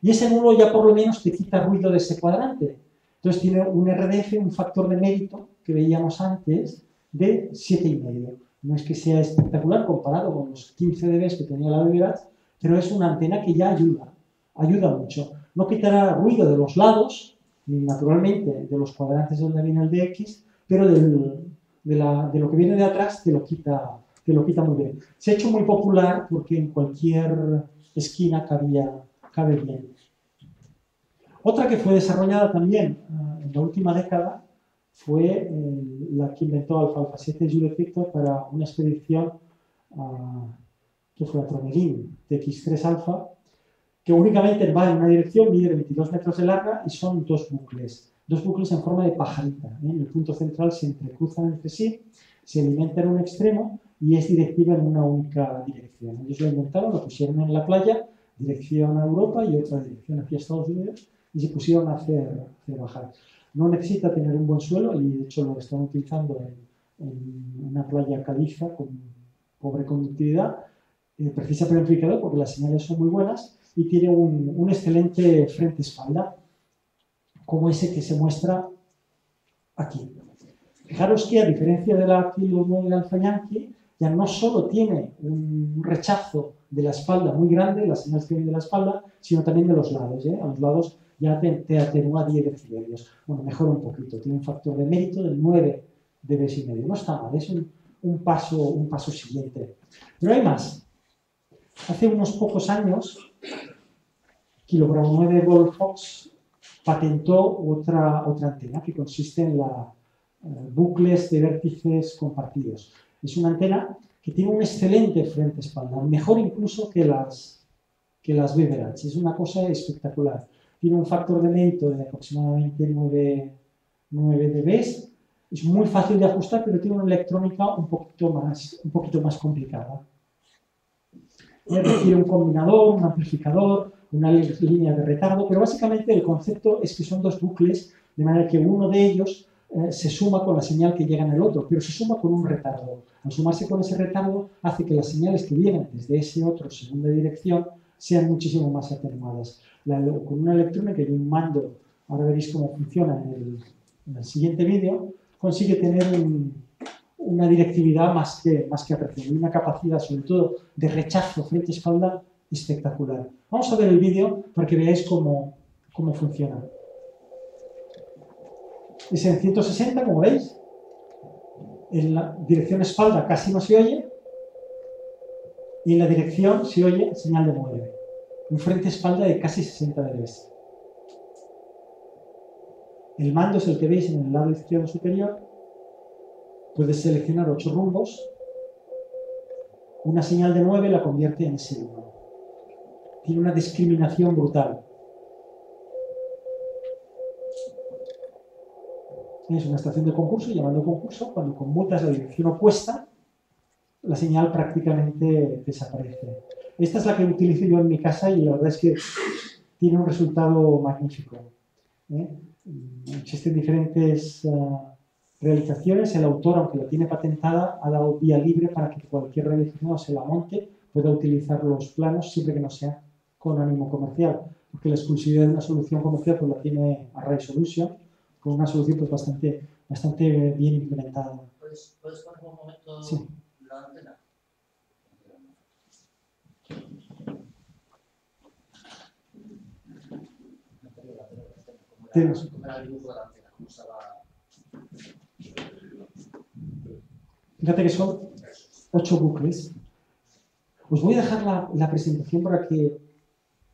Speaker 1: Y ese nulo ya por lo menos te quita ruido de ese cuadrante. Entonces tiene un RDF, un factor de mérito que veíamos antes, de 7,5. No es que sea espectacular comparado con los 15 dB que tenía la Beverage, pero es una antena que ya ayuda mucho. No quitará ruido de los lados, ni naturalmente de los cuadrantes donde viene el DX, pero de lo que viene de atrás te lo quita muy bien. Se ha hecho muy popular porque en cualquier esquina cabe bien. Otra que fue desarrollada también en la última década fue la que inventó Alfa 7 Jules Victor para una expedición que fue a Tromelin, TX3 Alfa, que únicamente va en una dirección, mide 22 metros de larga y son dos bucles en forma de pajarita. En el punto central se entrecruzan entre sí, se alimenta en un extremo y es directiva en una única dirección. Ellos lo inventaron, lo pusieron en la playa, dirección a Europa y otra dirección hacia Estados Unidos, y se pusieron a hacer bajar. No necesita tener un buen suelo y de hecho lo están utilizando en una playa caliza con pobre conductividad. Precisa preamplificador porque las señales son muy buenas y tiene un excelente frente-espalda, como ese que se muestra aquí. Fijaros que a diferencia de la Kilo 9 Alpha Yankee, ya no solo tiene un rechazo de la espalda muy grande, la señal que viene de la espalda, sino también de los lados. A los lados ya te atenúa 10 decibelios. Bueno, mejora un poquito, tiene un factor de mérito del 9 dB y medio. No está mal, es un paso siguiente. Pero hay más. Hace unos pocos años, Kilogram 9 Goldfox patentó otra antena que consiste en bucles de vértices compartidos. Es una antena que tiene un excelente frente-espalda, mejor incluso que las Beverage. Es una cosa espectacular. Tiene un factor de mérito de aproximadamente 9 dB. Es muy fácil de ajustar, pero tiene una electrónica un poquito más complicada. Requiere un combinador, un amplificador, una línea de retardo, pero básicamente el concepto es que son dos bucles, de manera que uno de ellos se suma con la señal que llega en el otro, pero se suma con un retardo. Al sumarse con ese retardo hace que las señales que vienen desde ese otro segunda dirección sean muchísimo más atenuadas. Con una electrónica y un mando, ahora veréis cómo funciona en el siguiente vídeo, consigue tener una directividad más que apreciable, una capacidad sobre todo de rechazo frente-espalda espectacular. Vamos a ver el vídeo para que veáis cómo funciona. Es en 160, como veis. En la dirección espalda casi no se oye. Y en la dirección se oye señal de 9. Un frente-espalda de casi 60 dB. El mando es el que veis en el lado izquierdo superior. Puedes seleccionar 8 rumbos. Una señal de 9 la convierte en S1. Tiene una discriminación brutal. Es una estación de concurso, llamando concurso, cuando conmutas la dirección opuesta, la señal prácticamente desaparece. Esta es la que utilizo yo en mi casa y la verdad es que tiene un resultado magnífico. Existen diferentes realizaciones. El autor, aunque la tiene patentada, ha dado vía libre para que cualquier realización se la monte, pueda utilizar los planos siempre que no sea con ánimo comercial, porque la exclusividad de una solución comercial pues la tiene Array Solution, con una solución pues bastante bien implementada.
Speaker 5: ¿Puedes poner un momento
Speaker 1: sí.
Speaker 5: La antena? ¿Cómo era el dibujo de la antena? ¿Cómo estaba?
Speaker 1: Fíjate que son 8 bucles. Os voy a dejar la presentación para que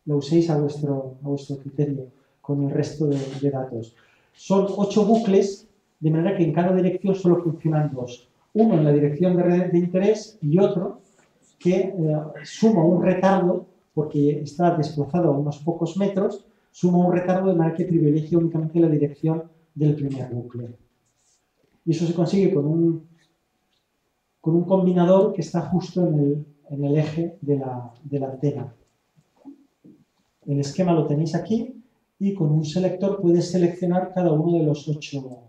Speaker 1: lo uséis a vuestro criterio con el resto de datos. Son 8 bucles, de manera que en cada dirección solo funcionan 2. Uno en la dirección de interés y otro que suma un retardo, porque está desplazado a unos pocos metros, suma un retardo de manera que privilegia únicamente la dirección del primer bucle. Y eso se consigue con un combinador que está justo en el eje de la antena. El esquema lo tenéis aquí y con un selector puedes seleccionar cada uno de los 8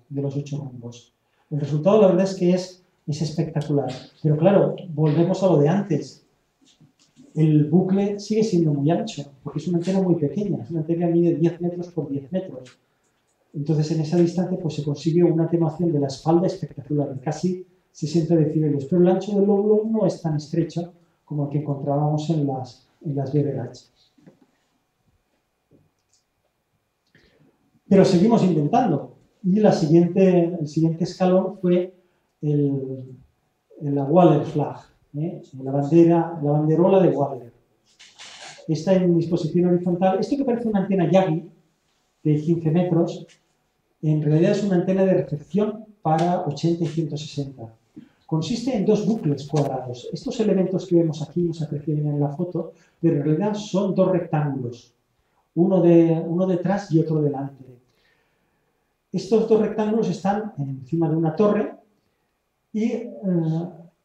Speaker 1: rumbos. El resultado, la verdad, es que es espectacular. Pero claro, volvemos a lo de antes. El bucle sigue siendo muy ancho, porque es una antena muy pequeña. Es una antena que mide 10 metros por 10 metros. Entonces, en esa distancia pues, se consigue una atenuación de la espalda espectacular, de casi 60 decibelios. Pero el ancho del lóbulo no es tan estrecho como el que encontrábamos en las Beverage. Pero seguimos inventando. Y el siguiente escalón fue la Waller Flag, la banderola de Waller. Está en disposición horizontal. Esto que parece una antena Yagi de 15 metros, en realidad es una antena de recepción para 80 y 160. Consiste en 2 bucles cuadrados. Estos elementos que vemos aquí no se aprecian en la foto, pero en realidad son 2 rectángulos, uno detrás y otro delante. Estos 2 rectángulos están encima de una torre y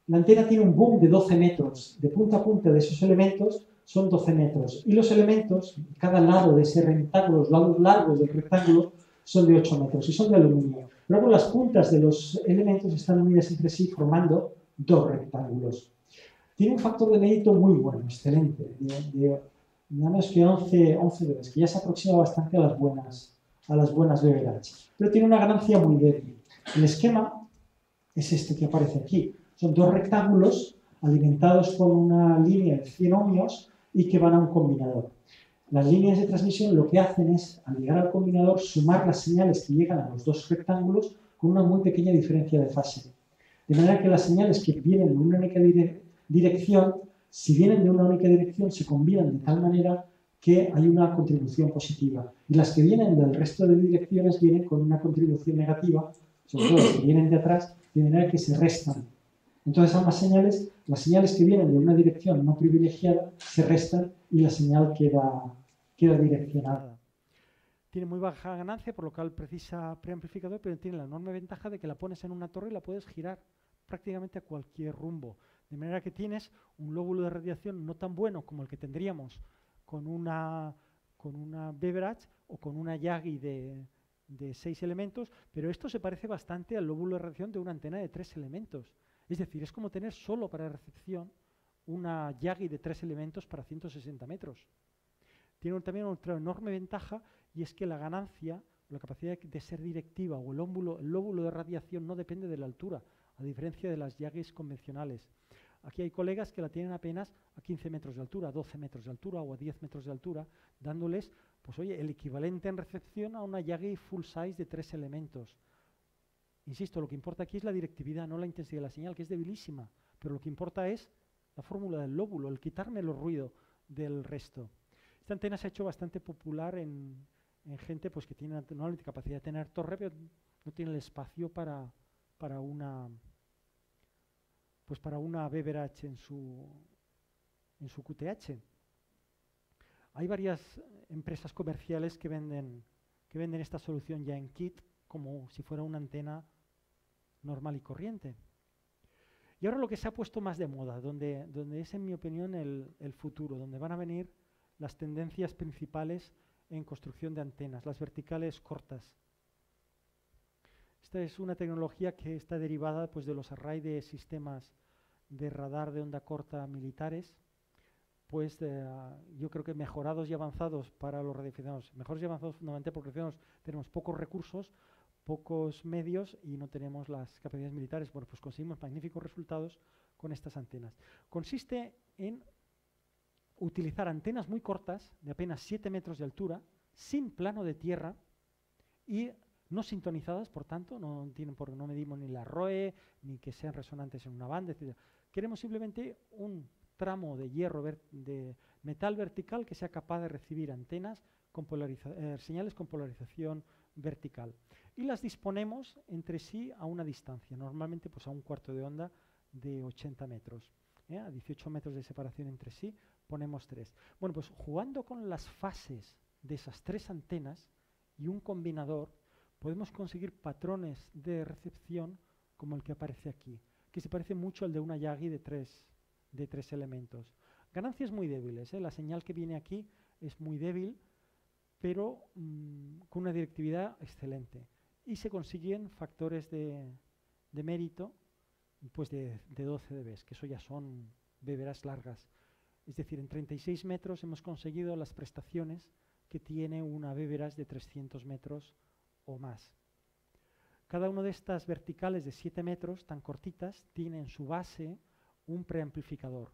Speaker 1: la antena tiene un boom de 12 metros. De punta a punta de esos elementos son 12 metros. Y los elementos, cada lado de ese rectángulo, los lados largos del rectángulo, son de 8 metros y son de aluminio. Luego las puntas de los elementos están unidas entre sí formando 2 rectángulos. Tiene un factor de mérito muy bueno, excelente, de nada más que 11 veces, que ya se aproxima bastante a las buenas Beverage. Pero tiene una ganancia muy débil. El esquema es este que aparece aquí. Son 2 rectángulos alimentados por una línea de 100 ohmios y que van a un combinador. Las líneas de transmisión lo que hacen es, al llegar al combinador, sumar las señales que llegan a los 2 rectángulos con una muy pequeña diferencia de fase. De manera que las señales que vienen de una única dirección, si vienen de una única dirección, se combinan de tal manera que hay una contribución positiva. Y las que vienen del resto de direcciones vienen con una contribución negativa, sobre todo las que vienen de atrás, de manera que se restan. Entonces ambas señales, las señales que vienen de una dirección no privilegiada, se restan y la señal queda direccionada. Tiene muy baja ganancia, por lo cual precisa preamplificador, pero tiene la enorme ventaja de que la pones en una torre y la puedes girar prácticamente a cualquier rumbo. De manera que tienes un lóbulo de radiación no tan bueno como el que tendríamos con una Beverage o con una Yagi de 6 elementos, pero esto se parece bastante al lóbulo de radiación de una antena de 3 elementos. Es decir, es como tener solo para recepción una Yagi de 3 elementos para 160 metros. Tiene también otra enorme ventaja y es que la ganancia, la capacidad de ser directiva o el lóbulo de radiación no depende de la altura, a diferencia de las Yagis convencionales. Aquí hay colegas que la tienen apenas a 15 metros de altura, a 12 metros de altura o a 10 metros de altura, dándoles, pues oye, el equivalente en recepción a una Yagi full size de 3 elementos. Insisto, lo que importa aquí es la directividad, no la intensidad de la señal, que es debilísima, pero lo que importa es la fórmula del lóbulo, el quitarme el ruido del resto. Esta antena se ha hecho bastante popular en gente pues, que tiene no la capacidad de tener torre, pero no tiene el espacio para una Beverage en su QTH. Hay varias empresas comerciales que venden esta solución ya en kit, como si fuera una antena normal y corriente. Y ahora lo que se ha puesto más de moda, donde es en mi opinión el futuro, donde van a venir las tendencias principales en construcción de antenas, las verticales cortas. Esta es una tecnología que está derivada pues, de los arrays de sistemas de radar de onda corta militares, pues yo creo que mejorados y avanzados para los radioaficionados. Mejores y avanzados fundamentalmente porque tenemos pocos recursos, pocos medios y no tenemos las capacidades militares. Bueno, pues conseguimos magníficos resultados con estas antenas. Consiste en utilizar antenas muy cortas, de apenas 7 metros de altura, sin plano de tierra y no sintonizadas, por tanto, no medimos ni la ROE, ni que sean resonantes en una banda, etc. Queremos simplemente un tramo de hierro de metal vertical que sea capaz de recibir antenas con señales con polarización vertical. Y las disponemos entre sí a una distancia, normalmente pues a un cuarto de onda de 80 metros. A 18 metros de separación entre sí ponemos 3. Bueno, pues jugando con las fases de esas 3 antenas y un combinador, podemos conseguir patrones de recepción como el que aparece aquí, que se parece mucho al de una Yagi de tres elementos. Ganancias muy débiles, la señal que viene aquí es muy débil, pero con una directividad excelente. Y se consiguen factores de mérito pues de 12 dB, que eso ya son beberas largas. Es decir, en 36 metros hemos conseguido las prestaciones que tiene una beberas de 300 metros o más. Cada una de estas verticales de 7 metros, tan cortitas, tiene en su base un preamplificador.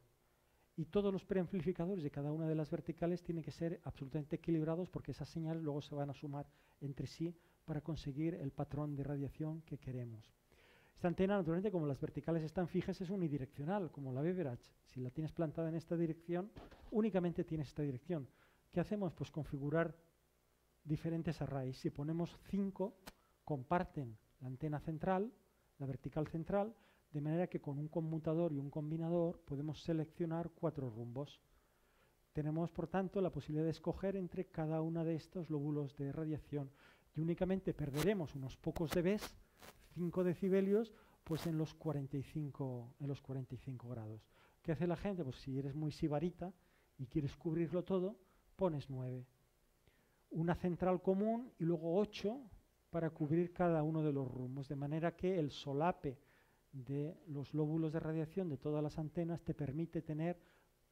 Speaker 1: Y todos los preamplificadores de cada una de las verticales tienen que ser absolutamente equilibrados porque esas señales luego se van a sumar entre sí para conseguir el patrón de radiación que queremos. Esta antena, naturalmente, como las verticales están fijas, es unidireccional, como la Beverage. Si la tienes plantada en esta dirección, únicamente tienes esta dirección. ¿Qué hacemos? Pues configurar diferentes arrays. Si ponemos 5, comparten la antena central, la vertical central, de manera que con un conmutador y un combinador podemos seleccionar 4 rumbos. Tenemos, por tanto, la posibilidad de escoger entre cada uno de estos lóbulos de radiación y únicamente perderemos unos pocos dBs, 5 decibelios, pues en los 45 grados. ¿Qué hace la gente? Pues si eres muy sibarita y quieres cubrirlo todo, pones 9. Una central común y luego 8 para cubrir cada uno de los rumbos, de manera que el solape de los lóbulos de radiación de todas las antenas te permite tener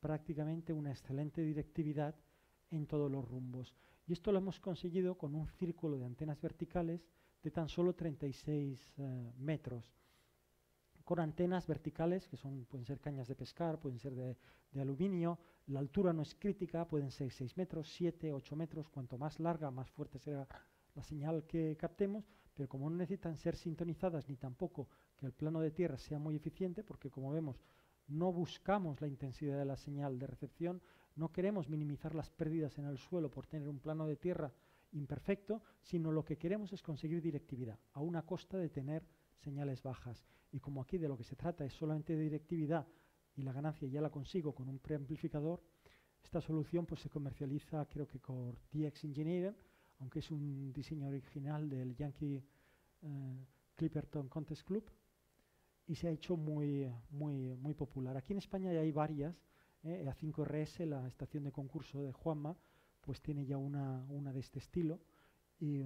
Speaker 1: prácticamente una excelente directividad en todos los rumbos. Y esto lo hemos conseguido con un círculo de antenas verticales de tan solo 36 metros, con antenas verticales que pueden ser cañas de pescar, pueden ser de aluminio. La altura no es crítica, pueden ser 6 metros, 7, 8 metros, cuanto más larga, más fuerte será la señal que captemos, pero como no necesitan ser sintonizadas ni tampoco que el plano de tierra sea muy eficiente, porque como vemos no buscamos la intensidad de la señal de recepción, no queremos minimizar las pérdidas en el suelo por tener un plano de tierra imperfecto, sino lo que queremos es conseguir directividad a una costa de tener señales bajas. Y como aquí de lo que se trata es solamente de directividad y la ganancia ya la consigo con un preamplificador, esta solución pues se comercializa creo que con DX Engineering, aunque es un diseño original del Yankee Clipperton Contest Club, y se ha hecho muy popular. Aquí en España ya hay varias, A5RS, la estación de concurso de Juanma, pues tiene ya una de este estilo, y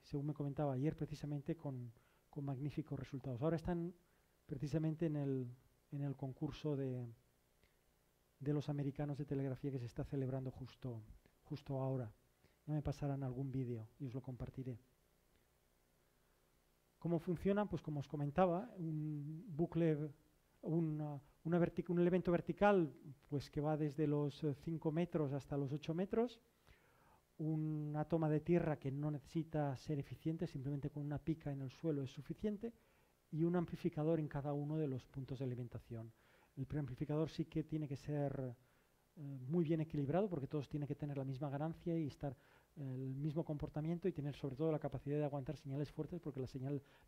Speaker 1: según me comentaba ayer precisamente con magníficos resultados. Ahora están precisamente en el concurso de los americanos de telegrafía que se está celebrando justo ahora. Ya me pasarán algún vídeo y os lo compartiré. ¿Cómo funcionan? Pues como os comentaba, un bucle, un elemento vertical pues que va desde los 5 metros hasta los 8 metros, una toma de tierra que no necesita ser eficiente, simplemente con una pica en el suelo es suficiente, y un amplificador en cada uno de los puntos de alimentación. El preamplificador sí que tiene que ser muy bien equilibrado porque todos tienen que tener la misma ganancia y estar el mismo comportamiento y tener sobre todo la capacidad de aguantar señales fuertes porque la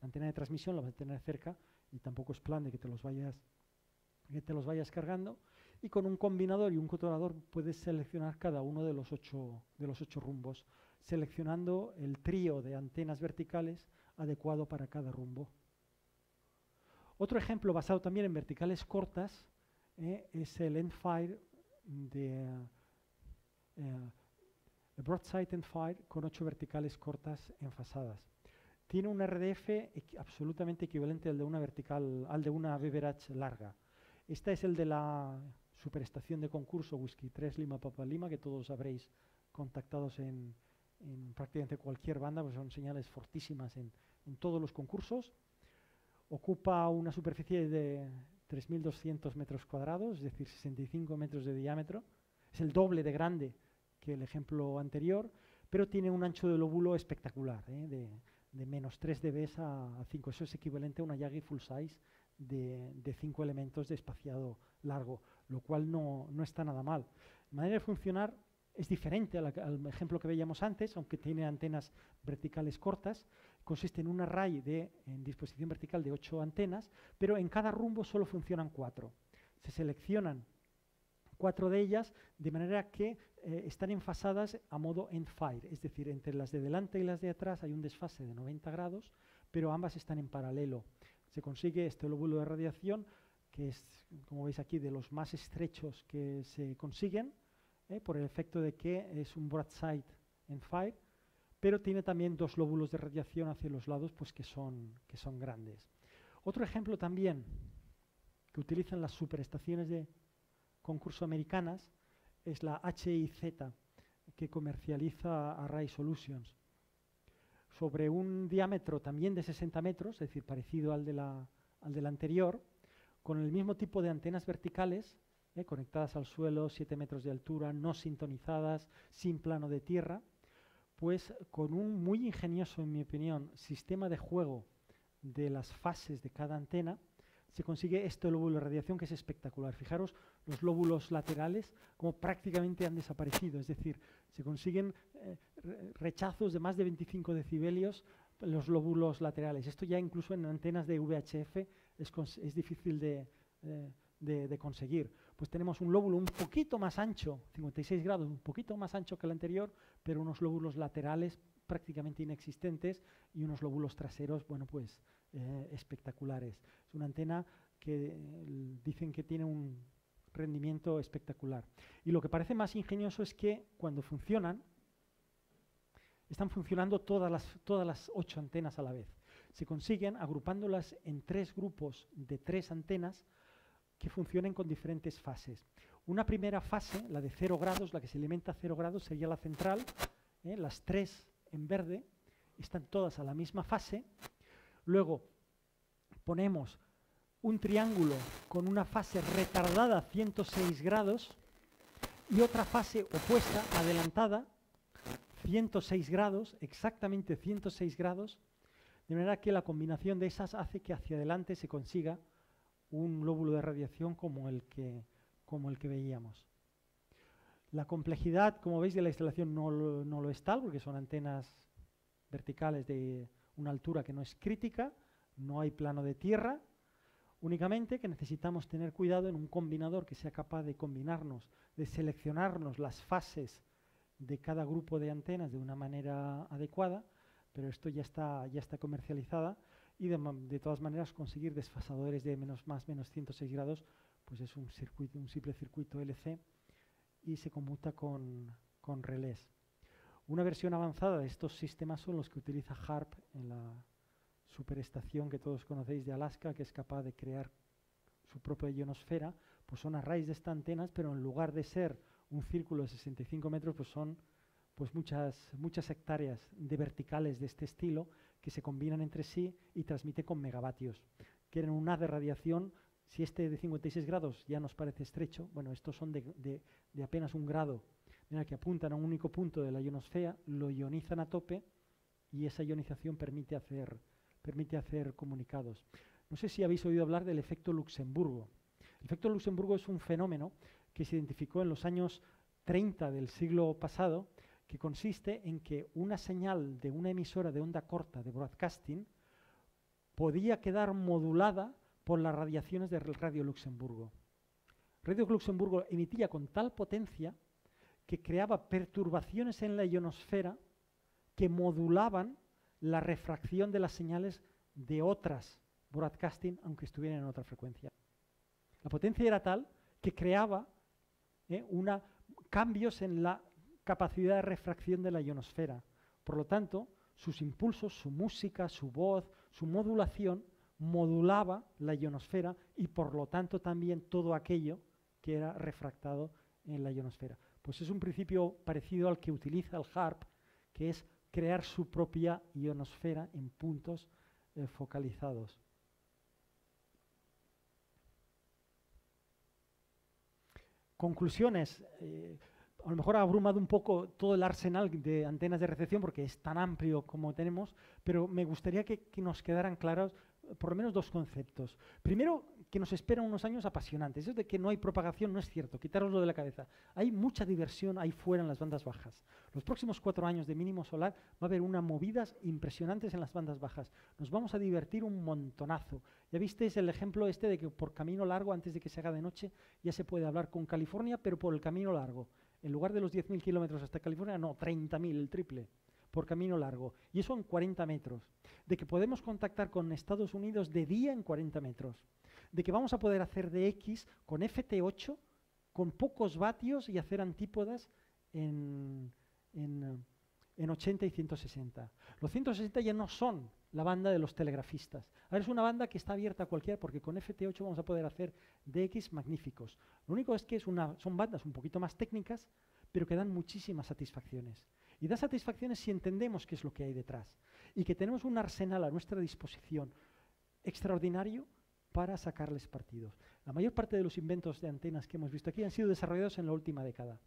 Speaker 1: antena de transmisión la vas a tener cerca y tampoco es plan de que te los vayas cargando, y con un combinador y un controlador puedes seleccionar cada uno de los 8 rumbos, seleccionando el trío de antenas verticales adecuado para cada rumbo. Otro ejemplo basado también en verticales cortas es el Endfire de Broadside Endfire con 8 verticales cortas enfasadas. Tiene un RDF absolutamente equivalente al de una Beverage larga. Este es el de la superestación de concurso Whisky 3 Lima Papa Lima, que todos habréis contactados en prácticamente cualquier banda, pues son señales fortísimas en todos los concursos. Ocupa una superficie de 3.200 metros cuadrados, es decir, 65 metros de diámetro. Es el doble de grande que el ejemplo anterior, pero tiene un ancho de lóbulo espectacular, de menos 3 dB a 5. Eso es equivalente a una Yagi full size de 5 elementos de espaciado largo, lo cual no está nada mal. La manera de funcionar es diferente al ejemplo que veíamos antes, aunque tiene antenas verticales cortas. Consiste en un array en disposición vertical de 8 antenas, pero en cada rumbo solo funcionan 4. Se seleccionan 4 de ellas de manera que están enfasadas a modo end-fire, es decir, entre las de delante y las de atrás hay un desfase de 90 grados, pero ambas están en paralelo. Se consigue este lóbulo de radiación, que es, como veis aquí, de los más estrechos que se consiguen, por el efecto de que es un broadside end-fire, pero tiene también 2 lóbulos de radiación hacia los lados, pues que son grandes. Otro ejemplo también que utilizan las superestaciones de concurso americanas es la HIZ, que comercializa Array Solutions. Sobre un diámetro también de 60 metros, es decir, parecido al del anterior, con el mismo tipo de antenas verticales, conectadas al suelo, 7 metros de altura, no sintonizadas, sin plano de tierra, pues con un muy ingenioso, en mi opinión, sistema de juego de las fases de cada antena, se consigue este lóbulo de radiación que es espectacular. Fijaros los lóbulos laterales como prácticamente han desaparecido, es decir, se consiguen rechazos de más de 25 decibelios en los lóbulos laterales. Esto ya incluso en antenas de VHF es difícil de conseguir. Pues tenemos un lóbulo un poquito más ancho, 56 grados, un poquito más ancho que el anterior, pero unos lóbulos laterales prácticamente inexistentes y unos lóbulos traseros, bueno, pues espectaculares. Es una antena que dicen que tiene un rendimiento espectacular. Y lo que parece más ingenioso es que cuando funcionan, están funcionando todas las 8 antenas a la vez. Se consiguen agrupándolas en 3 grupos de 3 antenas que funcionen con diferentes fases. Una primera fase, la de 0 grados, la que se alimenta a 0 grados, sería la central. Las 3 en verde están todas a la misma fase. Luego ponemos un triángulo con una fase retardada 106 grados y otra fase opuesta, adelantada, 106 grados, exactamente 106 grados, de manera que la combinación de esas hace que hacia adelante se consiga un lóbulo de radiación como el que veíamos. La complejidad, como veis, de la instalación no lo es tal, porque son antenas verticales de una altura que no es crítica, no hay plano de tierra, únicamente que necesitamos tener cuidado en un combinador que sea capaz de combinarnos, de seleccionarnos las fases de cada grupo de antenas de una manera adecuada, pero esto ya está comercializada y de todas maneras conseguir desfasadores de menos 106 grados, pues es un simple circuito LC y se conmuta con relés. Una versión avanzada de estos sistemas son los que utiliza HAARP en la superestación que todos conocéis de Alaska, que es capaz de crear su propia ionosfera. Pues son arrays de estas antenas, pero en lugar de ser un círculo de 65 metros, pues son pues muchas hectáreas de verticales de este estilo que se combinan entre sí y transmiten con megavatios. Quieren un haz de radiación. Si este de 56 grados ya nos parece estrecho, bueno, estos son de apenas 1 grado, en el que apuntan a un único punto de la ionosfera, lo ionizan a tope y esa ionización permite hacer comunicados. No sé si habéis oído hablar del efecto Luxemburgo. El efecto Luxemburgo es un fenómeno que se identificó en los años 30 del siglo pasado, que consiste en que una señal de una emisora de onda corta de broadcasting podía quedar modulada por las radiaciones del Radio Luxemburgo. Radio Luxemburgo emitía con tal potencia que creaba perturbaciones en la ionosfera que modulaban la refracción de las señales de otras broadcasting, aunque estuvieran en otra frecuencia. La potencia era tal que creaba cambios en la capacidad de refracción de la ionosfera. Por lo tanto, sus impulsos, su música, su voz, su modulación modulaba la ionosfera y por lo tanto también todo aquello que era refractado en la ionosfera. Pues es un principio parecido al que utiliza el HAARP, que es crear su propia ionosfera en puntos focalizados. Conclusiones. A lo mejor ha abrumado un poco todo el arsenal de antenas de recepción porque es tan amplio como tenemos, pero me gustaría que nos quedaran claros por lo menos 2 conceptos. Primero, que nos esperan unos años apasionantes. Eso de que no hay propagación no es cierto, quitároslo de la cabeza. Hay mucha diversión ahí fuera en las bandas bajas. Los próximos 4 años de mínimo solar va a haber unas movidas impresionantes en las bandas bajas. Nos vamos a divertir un montonazo. Ya visteis el ejemplo este de que por camino largo, antes de que se haga de noche, ya se puede hablar con California, pero por el camino largo. En lugar de los 10.000 kilómetros hasta California, no, 30.000, el triple, por camino largo. Y eso en 40 metros. De que podemos contactar con Estados Unidos de día en 40 metros. De que vamos a poder hacer DX con FT8, con pocos vatios y hacer antípodas en 80 y 160. Los 160 ya no son la banda de los telegrafistas. Ahora es una banda que está abierta a cualquiera porque con FT8 vamos a poder hacer DX magníficos. Lo único es que son bandas un poquito más técnicas, pero que dan muchísimas satisfacciones. Y da satisfacciones si entendemos qué es lo que hay detrás y que tenemos un arsenal a nuestra disposición extraordinario para sacarles partidos. La mayor parte de los inventos de antenas que hemos visto aquí han sido desarrollados en la última década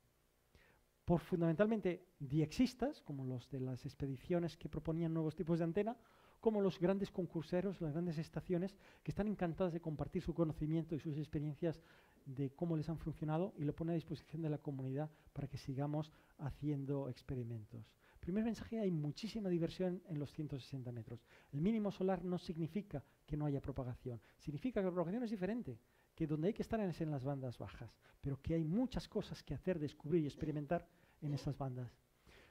Speaker 1: por fundamentalmente diexistas, como los de las expediciones que proponían nuevos tipos de antena, como los grandes concurseros, las grandes estaciones, que están encantadas de compartir su conocimiento y sus experiencias de cómo les han funcionado y lo pone a disposición de la comunidad para que sigamos haciendo experimentos. Primer mensaje, hay muchísima diversión en los 160 metros. El mínimo solar no significa que no haya propagación, significa que la propagación es diferente, que donde hay que estar es en las bandas bajas, pero que hay muchas cosas que hacer, descubrir y experimentar en esas bandas.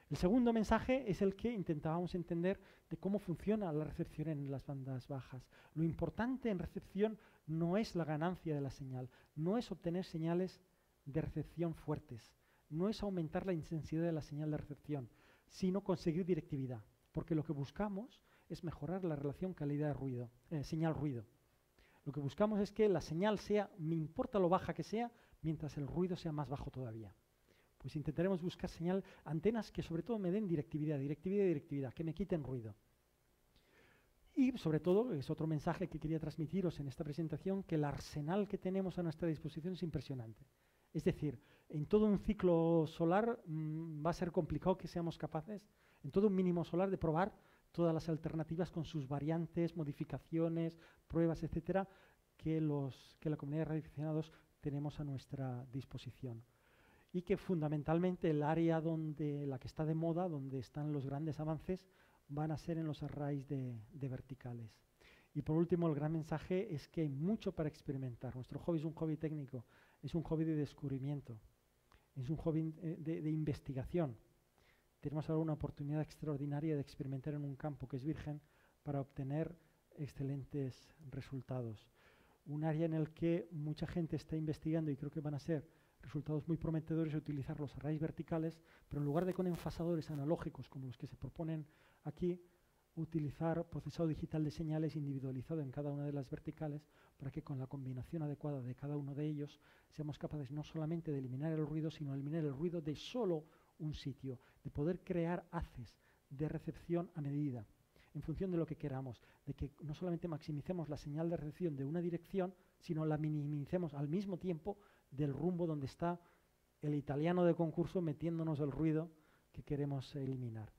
Speaker 1: El segundo mensaje es el que intentábamos entender de cómo funciona la recepción en las bandas bajas. Lo importante en recepción no es la ganancia de la señal, no es obtener señales de recepción fuertes, no es aumentar la intensidad de la señal de recepción, sino conseguir directividad, porque lo que buscamos es mejorar la relación calidad-ruido, señal-ruido. Lo que buscamos es que la señal sea, me importa lo baja que sea, mientras el ruido sea más bajo todavía. Pues intentaremos buscar antenas que sobre todo me den directividad, que me quiten ruido. Y sobre todo, es otro mensaje que quería transmitiros en esta presentación, que el arsenal que tenemos a nuestra disposición es impresionante. Es decir, en todo un ciclo solar va a ser complicado que seamos capaces, en todo un mínimo solar, de probar todas las alternativas con sus variantes, modificaciones, pruebas, etcétera, que la comunidad de radioaficionados tenemos a nuestra disposición. Y que fundamentalmente el área la que está de moda, donde están los grandes avances, van a ser en los arrays de verticales. Y por último, el gran mensaje es que hay mucho para experimentar. Nuestro hobby es un hobby técnico, es un hobby de descubrimiento, es un hobby de investigación. Tenemos ahora una oportunidad extraordinaria de experimentar en un campo que es virgen para obtener excelentes resultados. Un área en el que mucha gente está investigando y creo que van a ser resultados muy prometedores utilizar los arrays verticales, pero en lugar de con enfasadores analógicos como los que se proponen aquí, utilizar procesado digital de señales individualizado en cada una de las verticales para que con la combinación adecuada de cada uno de ellos seamos capaces no solamente de eliminar el ruido, sino eliminar el ruido de solo un sitio, de poder crear haces de recepción a medida, en función de lo que queramos, de que no solamente maximicemos la señal de recepción de una dirección, sino la minimicemos al mismo tiempo del rumbo donde está el italiano de concurso metiéndonos el ruido que queremos eliminar.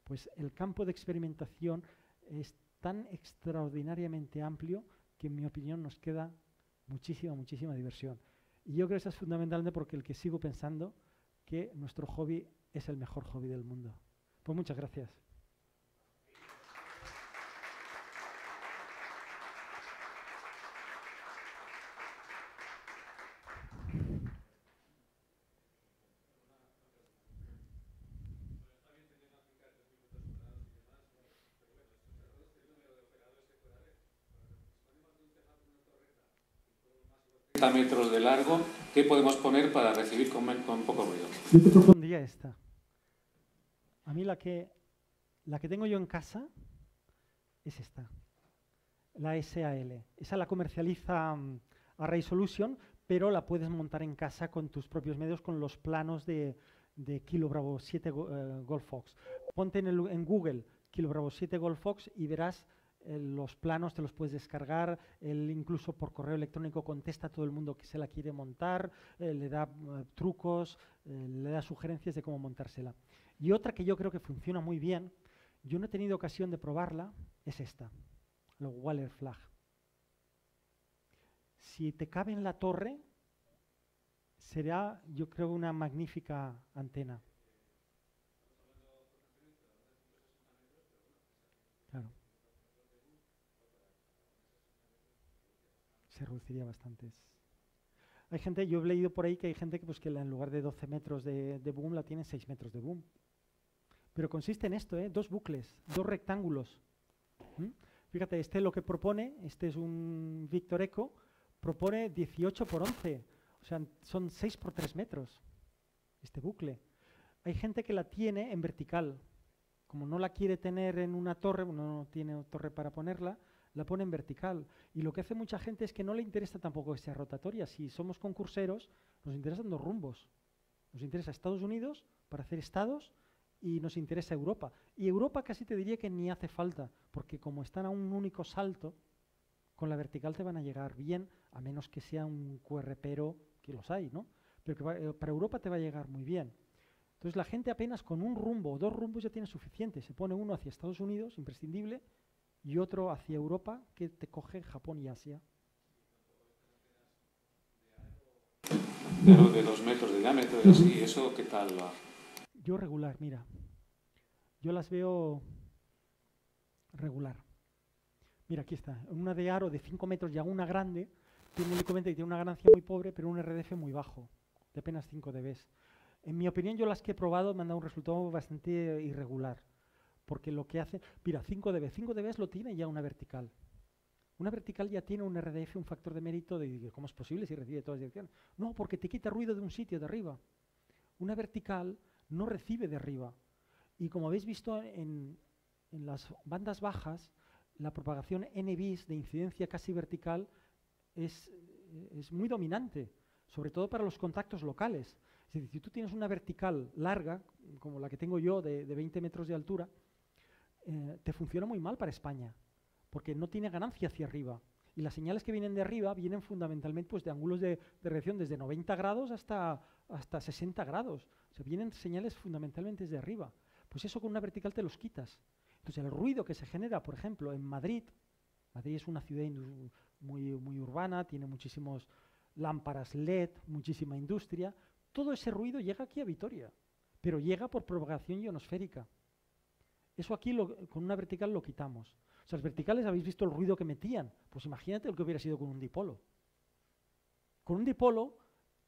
Speaker 1: Pues el campo de experimentación es tan extraordinariamente amplio que en mi opinión nos queda muchísima diversión. Y yo creo que eso es fundamentalmente porque el que sigo pensando que nuestro hobby es el mejor hobby del mundo. Pues muchas gracias.
Speaker 6: Metros de largo, ¿qué podemos poner para recibir con poco ruido?
Speaker 1: Yo te propondría esta. A mí la que tengo yo en casa es esta, la SAL. Esa la comercializa Array Solution, pero la puedes montar en casa con tus propios medios, con los planos de Kilo Bravo 7 Golf Fox. Ponte en Google Kilo Bravo 7 Golf Fox y verás los planos, te los puedes descargar, él incluso por correo electrónico contesta a todo el mundo que se la quiere montar, le da trucos, le da sugerencias de cómo montársela. Y otra que yo creo que funciona muy bien, yo no he tenido ocasión de probarla, es esta, la Waller Flag. Si te cabe en la torre, será, yo creo, una magnífica antena. Claro. Se reduciría bastante. Hay gente, yo he leído por ahí que hay gente que, pues, que en lugar de 12 metros de boom la tiene 6 metros de boom. Pero consiste en esto, dos bucles, dos rectángulos. Fíjate, este lo que propone, este es un Victor Eco, propone 18 por 11, o sea, son 6 por 3 metros, este bucle. Hay gente que la tiene en vertical, como no la quiere tener en una torre, no tiene torre para ponerla, la pone en vertical. Y lo que hace mucha gente es que no le interesa tampoco que sea rotatoria. Si somos concurseros, nos interesan dos rumbos. Nos interesa Estados Unidos para hacer estados y nos interesa Europa. Y Europa casi te diría que ni hace falta, porque como están a un único salto, con la vertical te van a llegar bien, a menos que sea un QRPero, que los hay, ¿no? Pero que para Europa te va a llegar muy bien. Entonces la gente apenas con un rumbo o dos rumbos ya tiene suficiente. Se pone uno hacia Estados Unidos, imprescindible, y otro hacia Europa, que te coge Japón y Asia.
Speaker 6: De 2 metros de diámetro y así, ¿eso qué tal va?
Speaker 1: Yo regular, mira. Yo las veo regular. Mira, aquí está. Una de aro de 5 metros, ya una grande, tiene únicamente que tiene una ganancia muy pobre, pero un RDF muy bajo, de apenas 5 dB. En mi opinión, yo las que he probado me han dado un resultado bastante irregular. Porque lo que hace... Mira, 5 dB lo tiene ya una vertical. Una vertical ya tiene un RDF, un factor de mérito de ¿cómo es posible si recibe todas las direcciones? No, porque te quita ruido de un sitio de arriba. Una vertical no recibe de arriba. Y como habéis visto en las bandas bajas, la propagación N-bis de incidencia casi vertical es muy dominante, sobre todo para los contactos locales. Es decir, si tú tienes una vertical larga, como la que tengo yo, de 20 metros de altura, te funciona muy mal para España, porque no tiene ganancia hacia arriba. Y las señales que vienen de arriba vienen fundamentalmente pues, de ángulos de reacción desde 90 grados hasta 60 grados. O sea, vienen señales fundamentalmente desde arriba. Pues eso con una vertical te los quitas. Entonces el ruido que se genera, por ejemplo, en Madrid, Madrid es una ciudad muy urbana, tiene muchísimos lámparas LED, muchísima industria. Todo ese ruido llega aquí a Vitoria, pero llega por propagación ionosférica. Eso aquí con una vertical lo quitamos. O sea, las verticales habéis visto el ruido que metían. Pues imagínate lo que hubiera sido con un dipolo. Con un dipolo,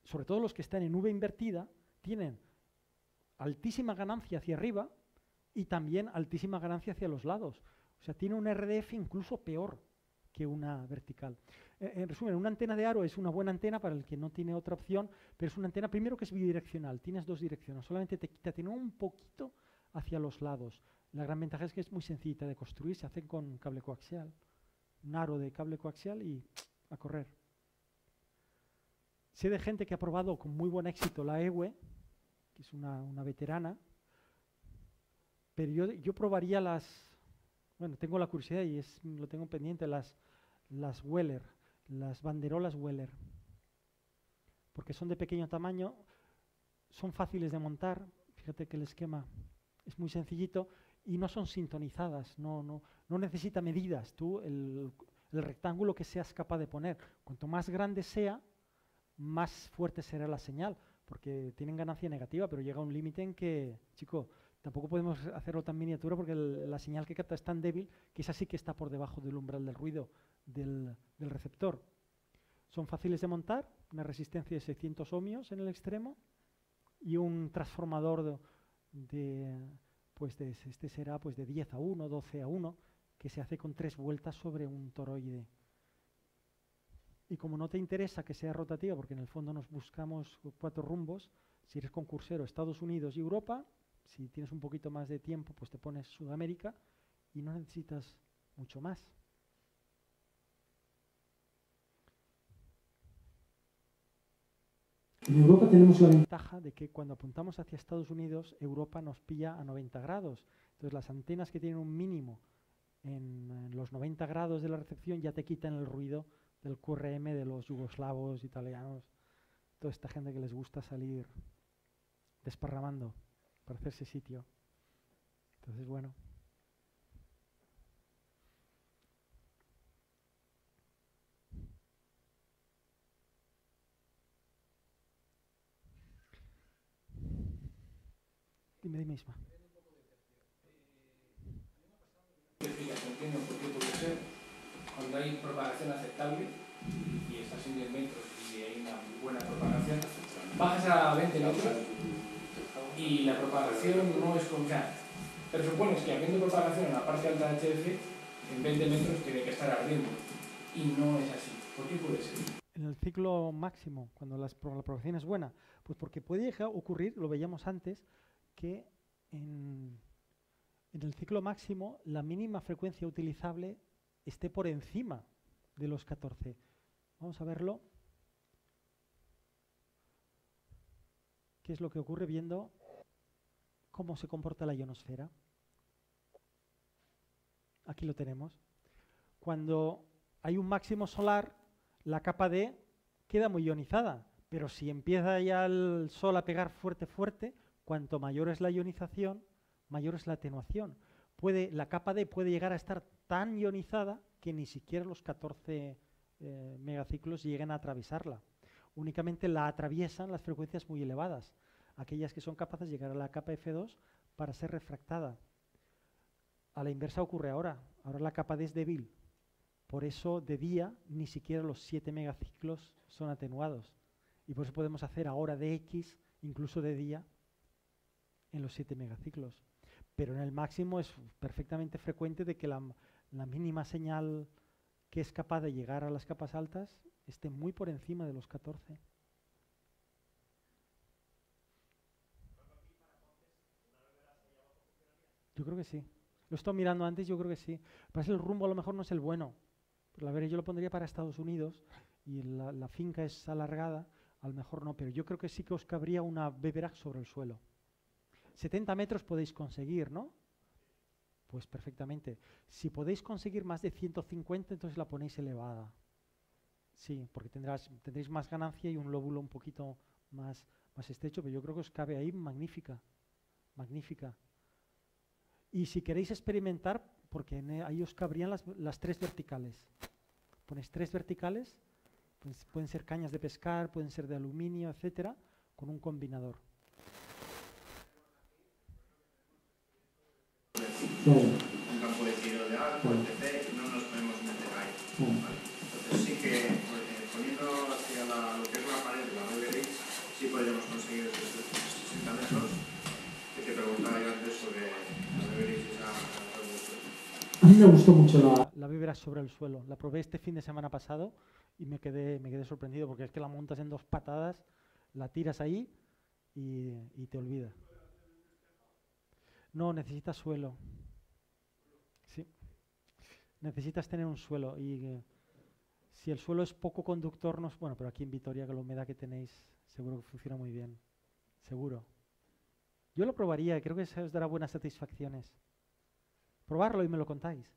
Speaker 1: sobre todo los que están en V invertida, tienen altísima ganancia hacia arriba y también altísima ganancia hacia los lados. O sea, tiene un RDF incluso peor que una vertical. En resumen, una antena de aro es una buena antena para el que no tiene otra opción, pero es una antena primero que es bidireccional, tienes dos direcciones, solamente te quita, tiene un poquito hacia los lados. La gran ventaja es que es muy sencillita de construir, se hace con cable coaxial, un aro de cable coaxial y a correr. Sé de gente que ha probado con muy buen éxito la EWE, que es una veterana, pero yo probaría bueno, tengo la curiosidad y lo tengo pendiente, las Weller, las banderolas Weller, porque son de pequeño tamaño, son fáciles de montar, fíjate que el esquema es muy sencillito y no son sintonizadas, no necesita medidas, tú el rectángulo que seas capaz de poner, cuanto más grande sea, más fuerte será la señal, porque tienen ganancia negativa, pero llega un límite en que, chico, tampoco podemos hacerlo tan miniatura porque la señal que capta es tan débil que esa sí que está por debajo del umbral del ruido del receptor. Son fáciles de montar, una resistencia de 600 ohmios en el extremo y un transformador este será pues de 10 a 1, 12 a 1, que se hace con 3 vueltas sobre un toroide. Y como no te interesa que sea rotativa, porque en el fondo nos buscamos 4 rumbos, si eres concursero Estados Unidos y Europa, si tienes un poquito más de tiempo, pues te pones Sudamérica y no necesitas mucho más. En Europa tenemos la ventaja de que cuando apuntamos hacia Estados Unidos, Europa nos pilla a 90 grados. Entonces las antenas que tienen un mínimo en los 90 grados de la recepción ya te quitan el ruido del QRM de los yugoslavos, italianos, toda esta gente que les gusta salir desparramando para hacerse sitio. Entonces, bueno. Dime, Isma.
Speaker 7: ¿Qué explicación tiene por qué puede ser cuando hay propagación aceptable y estás en 10 metros y hay una buena propagación, bajas a 20 metros y la propagación no es como... Pero supones que habiendo propagación en la parte alta de HF, en 20 metros tiene que estar ardiendo. Y no es así. ¿Por qué puede ser?
Speaker 1: En el ciclo máximo, cuando la propagación es buena, pues porque puede ocurrir, lo veíamos antes, que en el ciclo máximo la mínima frecuencia utilizable esté por encima de los 14. Vamos a verlo. ¿Qué es lo que ocurre viendo cómo se comporta la ionosfera? Aquí lo tenemos. Cuando hay un máximo solar, la capa D queda muy ionizada, pero si empieza ya el sol a pegar fuerte, fuerte, cuanto mayor es la ionización, mayor es la atenuación. La capa D puede llegar a estar tan ionizada que ni siquiera los 14 megaciclos lleguen a atravesarla. Únicamente la atraviesan las frecuencias muy elevadas, aquellas que son capaces de llegar a la capa F2 para ser refractada. A la inversa ocurre ahora. Ahora la capa D es débil. Por eso de día ni siquiera los 7 megaciclos son atenuados. Y por eso podemos hacer ahora de X, incluso de día, en los 7 megaciclos. Pero en el máximo es perfectamente frecuente de que la mínima señal que es capaz de llegar a las capas altas esté muy por encima de los 14. Yo creo que sí. Lo he estado mirando antes, yo creo que sí. Pero el rumbo a lo mejor no es el bueno. Pero a ver, yo lo pondría para Estados Unidos y la finca es alargada, a lo mejor no, pero yo creo que sí que os cabría una Beverac sobre el suelo. 70 metros podéis conseguir, ¿no? Pues perfectamente. Si podéis conseguir más de 150, entonces la ponéis elevada. Sí, porque tendréis más ganancia y un lóbulo un poquito más estrecho, pero yo creo que os cabe ahí magnífica. Magnífica. Y si queréis experimentar, porque ahí os cabrían las 3 verticales. Ponéis 3 verticales, pues pueden ser cañas de pescar, pueden ser de aluminio, etcétera, con un combinador.
Speaker 3: Un campo de tiro de arco, etc., no nos podemos meter ahí. ¿Vale? Entonces sí que poniendo hacia lo que es la pared de la Beverage, sí podríamos conseguir desde 60 metros, que te preguntaba yo antes sobre la Beverage y esa.
Speaker 1: A mí me gustó mucho la Beverac sobre el suelo. La probé este fin de semana pasado y me quedé sorprendido porque es que la montas en 2 patadas, la tiras ahí y te olvida. No, necesitas suelo. Sí. Necesitas tener un suelo y si el suelo es poco conductor, bueno, pero aquí en Vitoria con la humedad que tenéis, seguro que funciona muy bien. Seguro. Yo lo probaría, creo que os dará buenas satisfacciones. Probarlo y me lo contáis.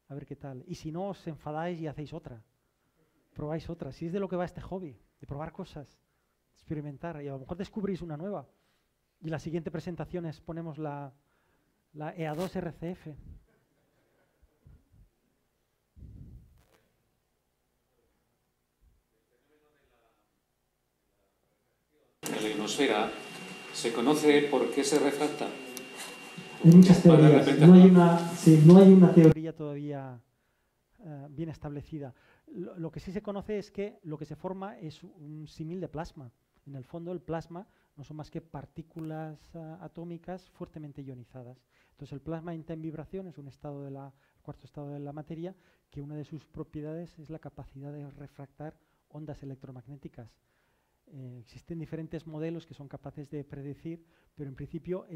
Speaker 1: A ver qué tal. Y si no, os enfadáis y hacéis otra. Probáis otra. Si es de lo que va este hobby, de probar cosas, experimentar. Y a lo mejor descubrís una nueva. Y la siguiente presentación ponemos la EA2 RCF.
Speaker 6: En la ionosfera se conoce por qué se refracta.
Speaker 1: Hay muchas teorías. No hay una teoría todavía bien establecida. Lo que sí se conoce es que lo que se forma es un símil de plasma. En el fondo, el plasma no son más que partículas atómicas fuertemente ionizadas. Entonces, el plasma entra en vibración, es un estado cuarto estado de la materia, que una de sus propiedades es la capacidad de refractar ondas electromagnéticas. Existen diferentes modelos que son capaces de predecir, pero en principio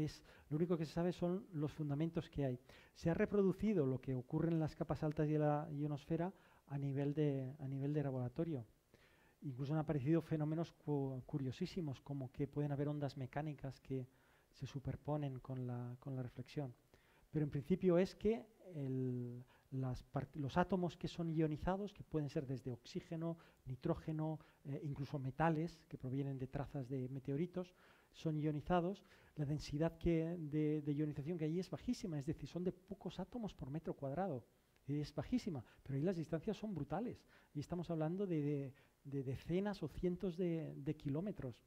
Speaker 1: lo único que se sabe son los fundamentos que hay. Se ha reproducido lo que ocurre en las capas altas de la ionosfera a nivel de laboratorio. Incluso han aparecido fenómenos curiosísimos, como que pueden haber ondas mecánicas que se superponen con la reflexión. Pero en principio es que los átomos que son ionizados, que pueden ser desde oxígeno, nitrógeno, incluso metales que provienen de trazas de meteoritos, son ionizados. La densidad de ionización que hay es bajísima, es decir, son de pocos átomos por metro cuadrado. Es bajísima, pero ahí las distancias son brutales. Y estamos hablando de decenas o cientos de kilómetros.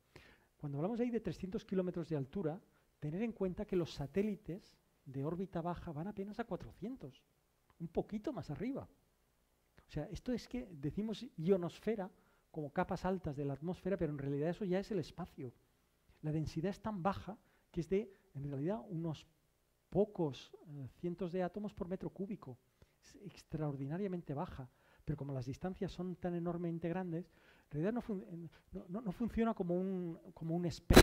Speaker 1: Cuando hablamos ahí de 300 kilómetros de altura, tener en cuenta que los satélites de órbita baja van apenas a 400, un poquito más arriba. O sea, esto es que decimos ionosfera como capas altas de la atmósfera, pero en realidad eso ya es el espacio. La densidad es tan baja que es de, en realidad, unos pocos cientos de átomos por metro cúbico. Es extraordinariamente baja, pero como las distancias son tan enormemente grandes, en realidad no funciona como un espejo.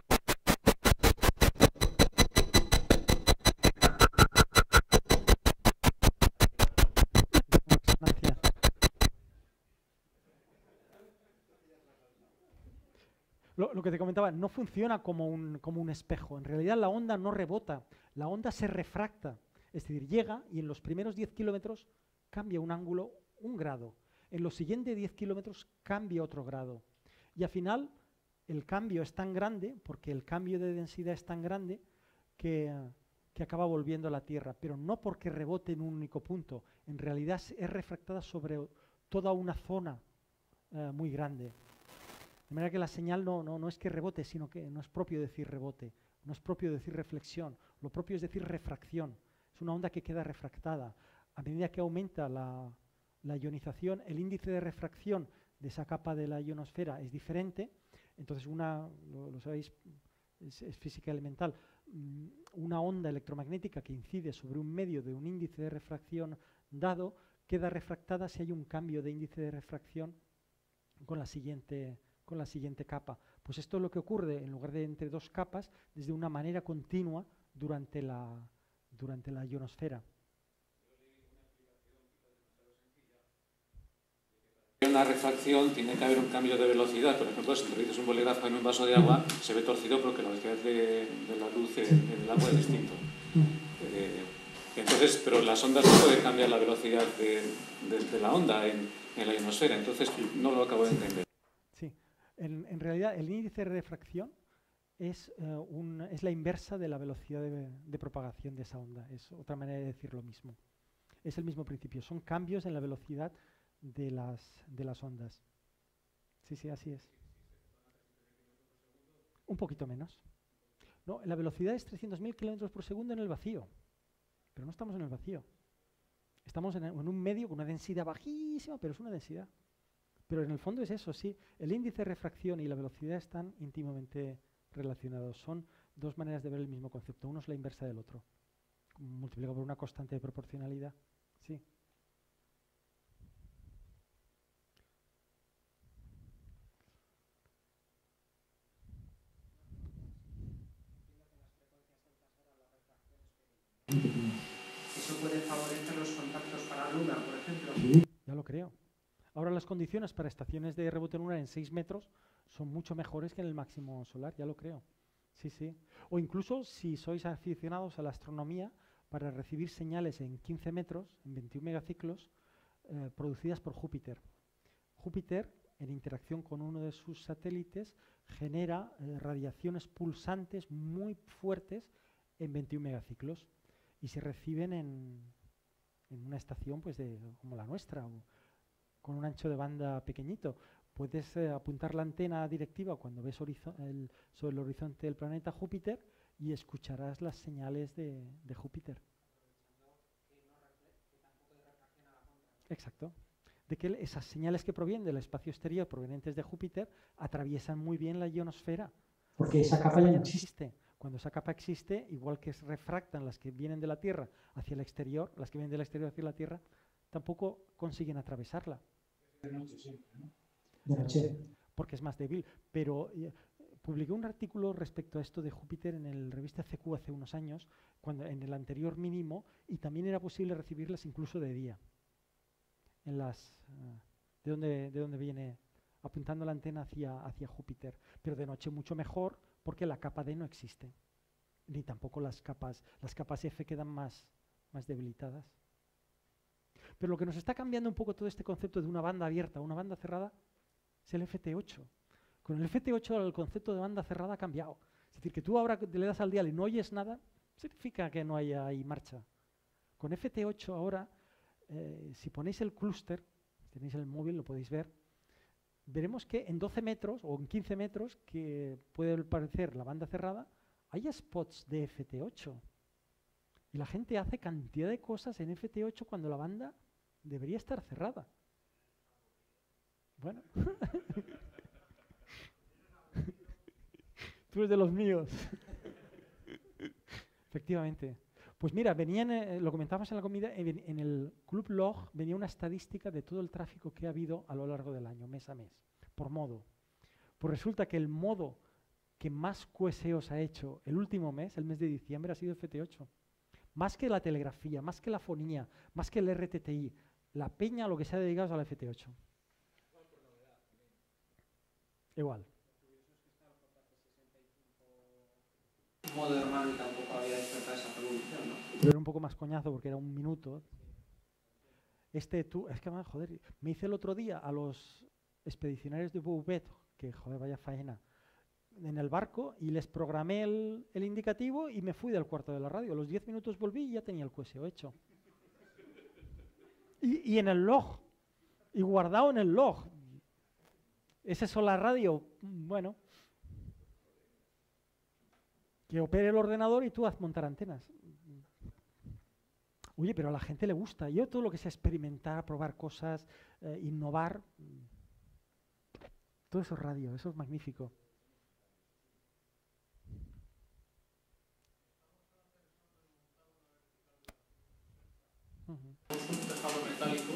Speaker 1: Lo que te comentaba, no funciona como un espejo. En realidad la onda no rebota, la onda se refracta. Es decir, llega y en los primeros 10 kilómetros cambia un ángulo 1 grado. En los siguientes 10 kilómetros cambia otro grado. Y al final el cambio es tan grande, porque el cambio de densidad es tan grande, que acaba volviendo a la Tierra. Pero no porque rebote en un único punto. En realidad es refractada sobre toda una zona muy grande. De manera que la señal no es que rebote, sino que no es propio decir rebote, no es propio decir reflexión, lo propio es decir refracción. Es una onda que queda refractada. A medida que aumenta la ionización, el índice de refracción de esa capa de la ionosfera es diferente. Entonces lo sabéis, es física elemental, una onda electromagnética que incide sobre un medio de un índice de refracción dado, queda refractada si hay un cambio de índice de refracción con la siguiente capa. Pues esto es lo que ocurre en lugar de entre dos capas, desde una manera continua durante la ionosfera.
Speaker 6: Una refracción tiene que haber un cambio de velocidad. Por ejemplo, si introduces un bolígrafo en un vaso de agua, se ve torcido porque la velocidad de la luz en el agua es distinto. Entonces, pero las ondas no pueden cambiar la velocidad de la onda en la ionosfera. Entonces, no lo acabo de entender.
Speaker 1: Sí. En realidad, el índice de refracción es la inversa de la velocidad de propagación de esa onda. Es otra manera de decir lo mismo. Es el mismo principio. Son cambios en la velocidad de las ondas. Sí, así es. Un poquito menos. No, la velocidad es 300.000 kilómetros por segundo en el vacío. Pero no estamos en el vacío. Estamos en un medio con una densidad bajísima, pero es una densidad. Pero en el fondo es eso, sí. El índice de refracción y la velocidad están íntimamente relacionados. Son dos maneras de ver el mismo concepto. Uno es la inversa del otro, multiplicado por una constante de proporcionalidad. Sí.
Speaker 2: ¿Eso puede favorecer los contactos para Luna, por ejemplo?
Speaker 1: Sí, ya lo creo. Ahora las condiciones para estaciones de rebote lunar en 6 metros son mucho mejores que en el máximo solar, ya lo creo. Sí. O incluso si sois aficionados a la astronomía, para recibir señales en 15 metros, en 21 megaciclos, producidas por Júpiter. Júpiter, en interacción con uno de sus satélites, genera radiaciones pulsantes muy fuertes en 21 megaciclos y se reciben en una estación pues como la nuestra, o con un ancho de banda pequeñito. Puedes apuntar la antena directiva cuando ves sobre el horizonte del planeta Júpiter y escucharás las señales de Júpiter. Exacto. De que esas señales que provienen del espacio exterior provenientes de Júpiter atraviesan muy bien la ionosfera.
Speaker 4: Porque esa capa ya no existe.
Speaker 1: Cuando esa capa existe, igual que refractan las que vienen de la Tierra hacia el exterior, las que vienen del exterior hacia la Tierra, tampoco consiguen atravesarla.
Speaker 3: De noche siempre, ¿no?
Speaker 4: De noche.
Speaker 1: Porque es más débil. Pero publiqué un artículo respecto a esto de Júpiter en el revista CQ hace unos años, en el anterior mínimo, y también era posible recibirlas incluso de día. De donde viene apuntando la antena hacia Júpiter. Pero de noche mucho mejor, porque la capa D no existe. Ni tampoco las capas F quedan más debilitadas. Pero lo que nos está cambiando un poco todo este concepto de una banda abierta a una banda cerrada es el FT8. Con el FT8 el concepto de banda cerrada ha cambiado. Es decir, que tú ahora le das al dial y no oyes nada, significa que no hay ahí marcha. Con FT8 ahora, si ponéis el clúster, tenéis el móvil, lo podéis ver, veremos que en 12 metros o en 15 metros, que puede parecer la banda cerrada, hay spots de FT8. Y la gente hace cantidad de cosas en FT8 cuando la banda debería estar cerrada. Bueno. Tú eres de los míos. Efectivamente. Pues mira, venían, lo comentábamos en la comida, en el Club Log venía una estadística de todo el tráfico que ha habido a lo largo del año, mes a mes, por modo. Pues resulta que el modo que más QSEOs ha hecho el último mes, el mes de diciembre, ha sido FT8. Más que la telegrafía, más que la fonía, más que el RTTI, la peña a lo que se ha dedicado es a la FT8. Igual.
Speaker 2: Modo hermano y tampoco había despertado esa revolución, ¿no?
Speaker 1: Pero era un poco más coñazo porque era un minuto. Es que, joder, me hice el otro día a los expedicionarios de Bouvet, que joder, vaya faena, en el barco y les programé el indicativo y me fui del cuarto de la radio. A los 10 minutos volví y ya tenía el QSO hecho. Y en el log, y guardado en el log. ¿Es eso la radio? Bueno. Que opere el ordenador y tú haz montar antenas. Oye, pero a la gente le gusta. Yo todo lo que sea experimentar, probar cosas, innovar, todo eso es radio, eso es magnífico.
Speaker 7: Un tejado metálico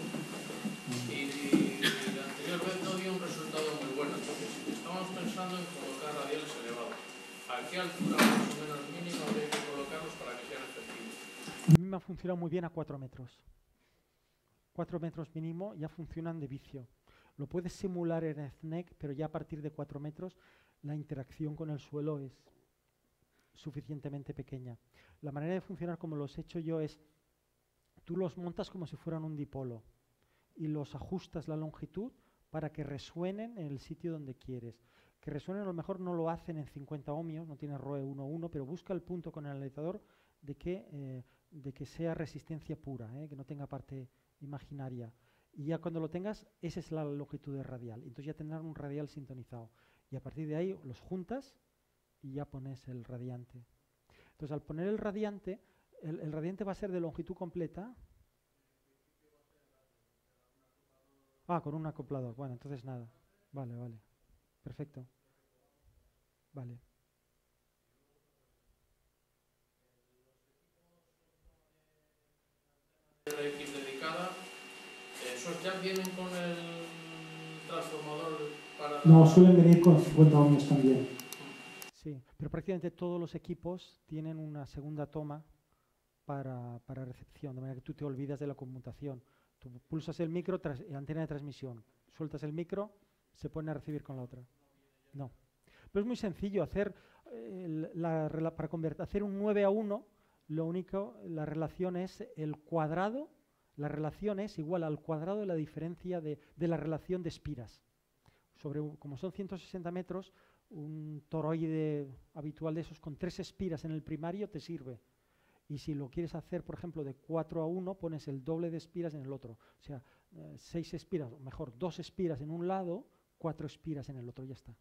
Speaker 7: y la anterior vez no dio un resultado muy bueno. Entonces, estábamos pensando en colocar radiales elevados. ¿A qué altura más o menos mínima habría que colocarlos para que sean efectivos?
Speaker 1: A mí me ha funcionado muy bien a 4 metros. 4 metros mínimo ya funcionan de vicio. Lo puedes simular en SNEC, pero ya a partir de 4 metros la interacción con el suelo es suficientemente pequeña. La manera de funcionar como los he hecho yo es, tú los montas como si fueran un dipolo y los ajustas la longitud para que resuenen en el sitio donde quieres. Que resuenen a lo mejor no lo hacen en 50 ohmios, no tiene ROE 1.1, pero busca el punto con el analizador de que sea resistencia pura, que no tenga parte imaginaria. Y ya cuando lo tengas, esa es la longitud de radial. Entonces ya tendrán un radial sintonizado. Y a partir de ahí los juntas y ya pones el radiante. Entonces al poner el radiante va a ser de longitud completa. Con un acoplador. Bueno, entonces nada. Vale. Perfecto. Vale.
Speaker 7: RX dedicada, ¿esos ya vienen con el transformador para...?
Speaker 1: No, suelen venir con 50 ohmios también. Sí, pero prácticamente todos los equipos tienen una segunda toma para recepción, de manera que tú te olvidas de la conmutación. Tú pulsas el micro, antena de transmisión, sueltas el micro, se pone a recibir con la otra. No. Pero es muy sencillo hacer, hacer un 9:1, lo único, la relación es el cuadrado, la relación es igual al cuadrado de la diferencia de la relación de espiras. Como son 160 metros, un toroide habitual de esos con 3 espiras en el primario te sirve. Y si lo quieres hacer, por ejemplo, de 4:1, pones el doble de espiras en el otro. O sea, 6 espiras, o mejor, 2 espiras en un lado, 4 espiras en el otro, ya está.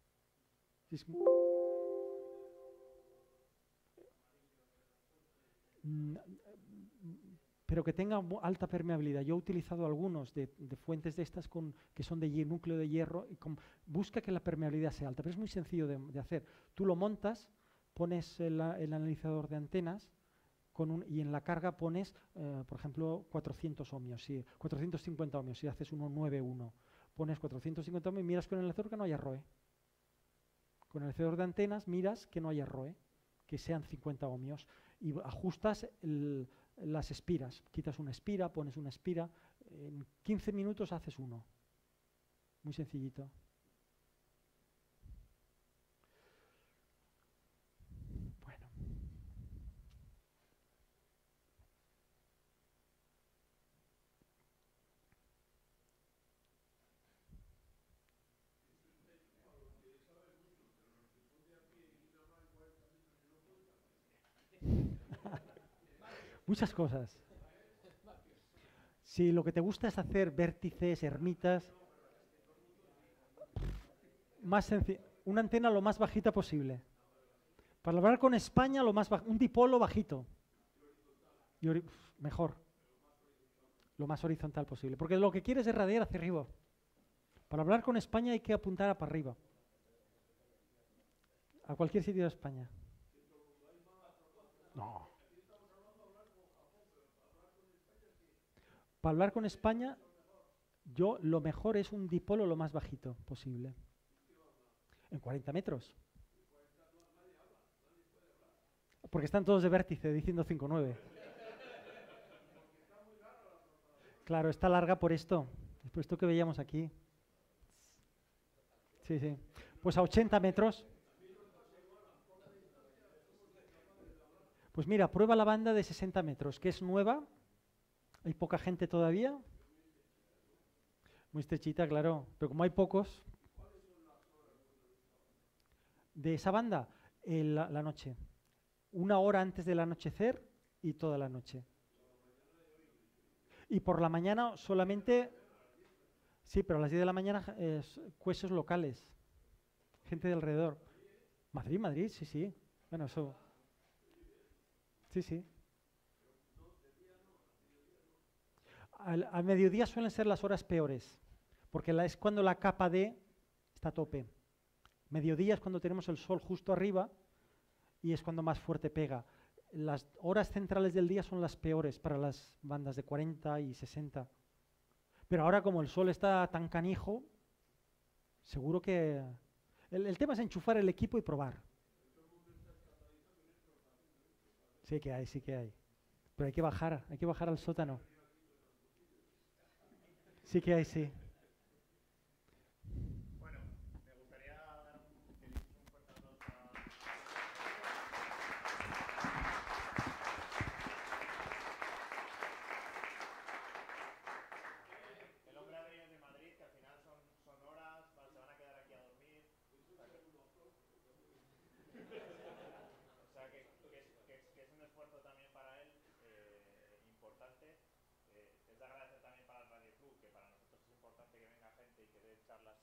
Speaker 1: Pero que tenga alta permeabilidad. Yo he utilizado algunos de fuentes de estas que son de núcleo de hierro y busca que la permeabilidad sea alta, pero es muy sencillo de hacer. Tú lo montas, pones el analizador de antenas y en la carga pones, por ejemplo, 400 ohmios, 450 ohmios, si haces uno 9:1. Pones 450 ohmios y miras con el analizador que no haya ROE. Con el analizador de antenas miras que no haya ROE, que sean 50 ohmios y ajustas las espiras. Quitas una espira, pones una espira. En 15 minutos haces uno. Muy sencillito. Bueno. Muchas cosas. Si lo que te gusta es hacer vértices, ermitas, más sencillo, una antena lo más bajita posible. Para hablar con España, un dipolo bajito. Mejor. Lo más horizontal posible. Porque lo que quieres es radiar hacia arriba. Para hablar con España hay que apuntar para arriba. A cualquier sitio de España. No. Para hablar con España, lo mejor es un dipolo lo más bajito posible. En 40 metros. Porque están todos de vértice diciendo 5,9. Claro, está larga por esto. Es por esto que veíamos aquí. Sí, sí. Pues a 80 metros. Pues mira, prueba la banda de 60 metros, que es nueva. Hay poca gente todavía. Muy estrechita, claro. Pero como hay pocos. De esa banda, la noche. 1 hora antes del anochecer y toda la noche. Y por la mañana solamente... Sí, pero a las 10 de la mañana cuesos locales. Gente de alrededor. Madrid, sí, sí. Bueno, eso... Sí, sí. Al mediodía suelen ser las horas peores, porque es cuando la capa D está a tope. Mediodía es cuando tenemos el sol justo arriba y es cuando más fuerte pega. Las horas centrales del día son las peores para las bandas de 40 y 60. Pero ahora como el sol está tan canijo, seguro que... El tema es enchufar el equipo y probar. Sí que hay, sí que hay. Pero hay que bajar al sótano. Sí que hay, sí.
Speaker 3: Bueno, me gustaría dar un fuerte aplauso a... El hombre ha venido de Madrid, que al final son horas, se van a quedar aquí a dormir. O sea que es un esfuerzo también para él importante. Es de agradecer también para el Radio Club, que para nosotros es importante que venga gente y que dé charlas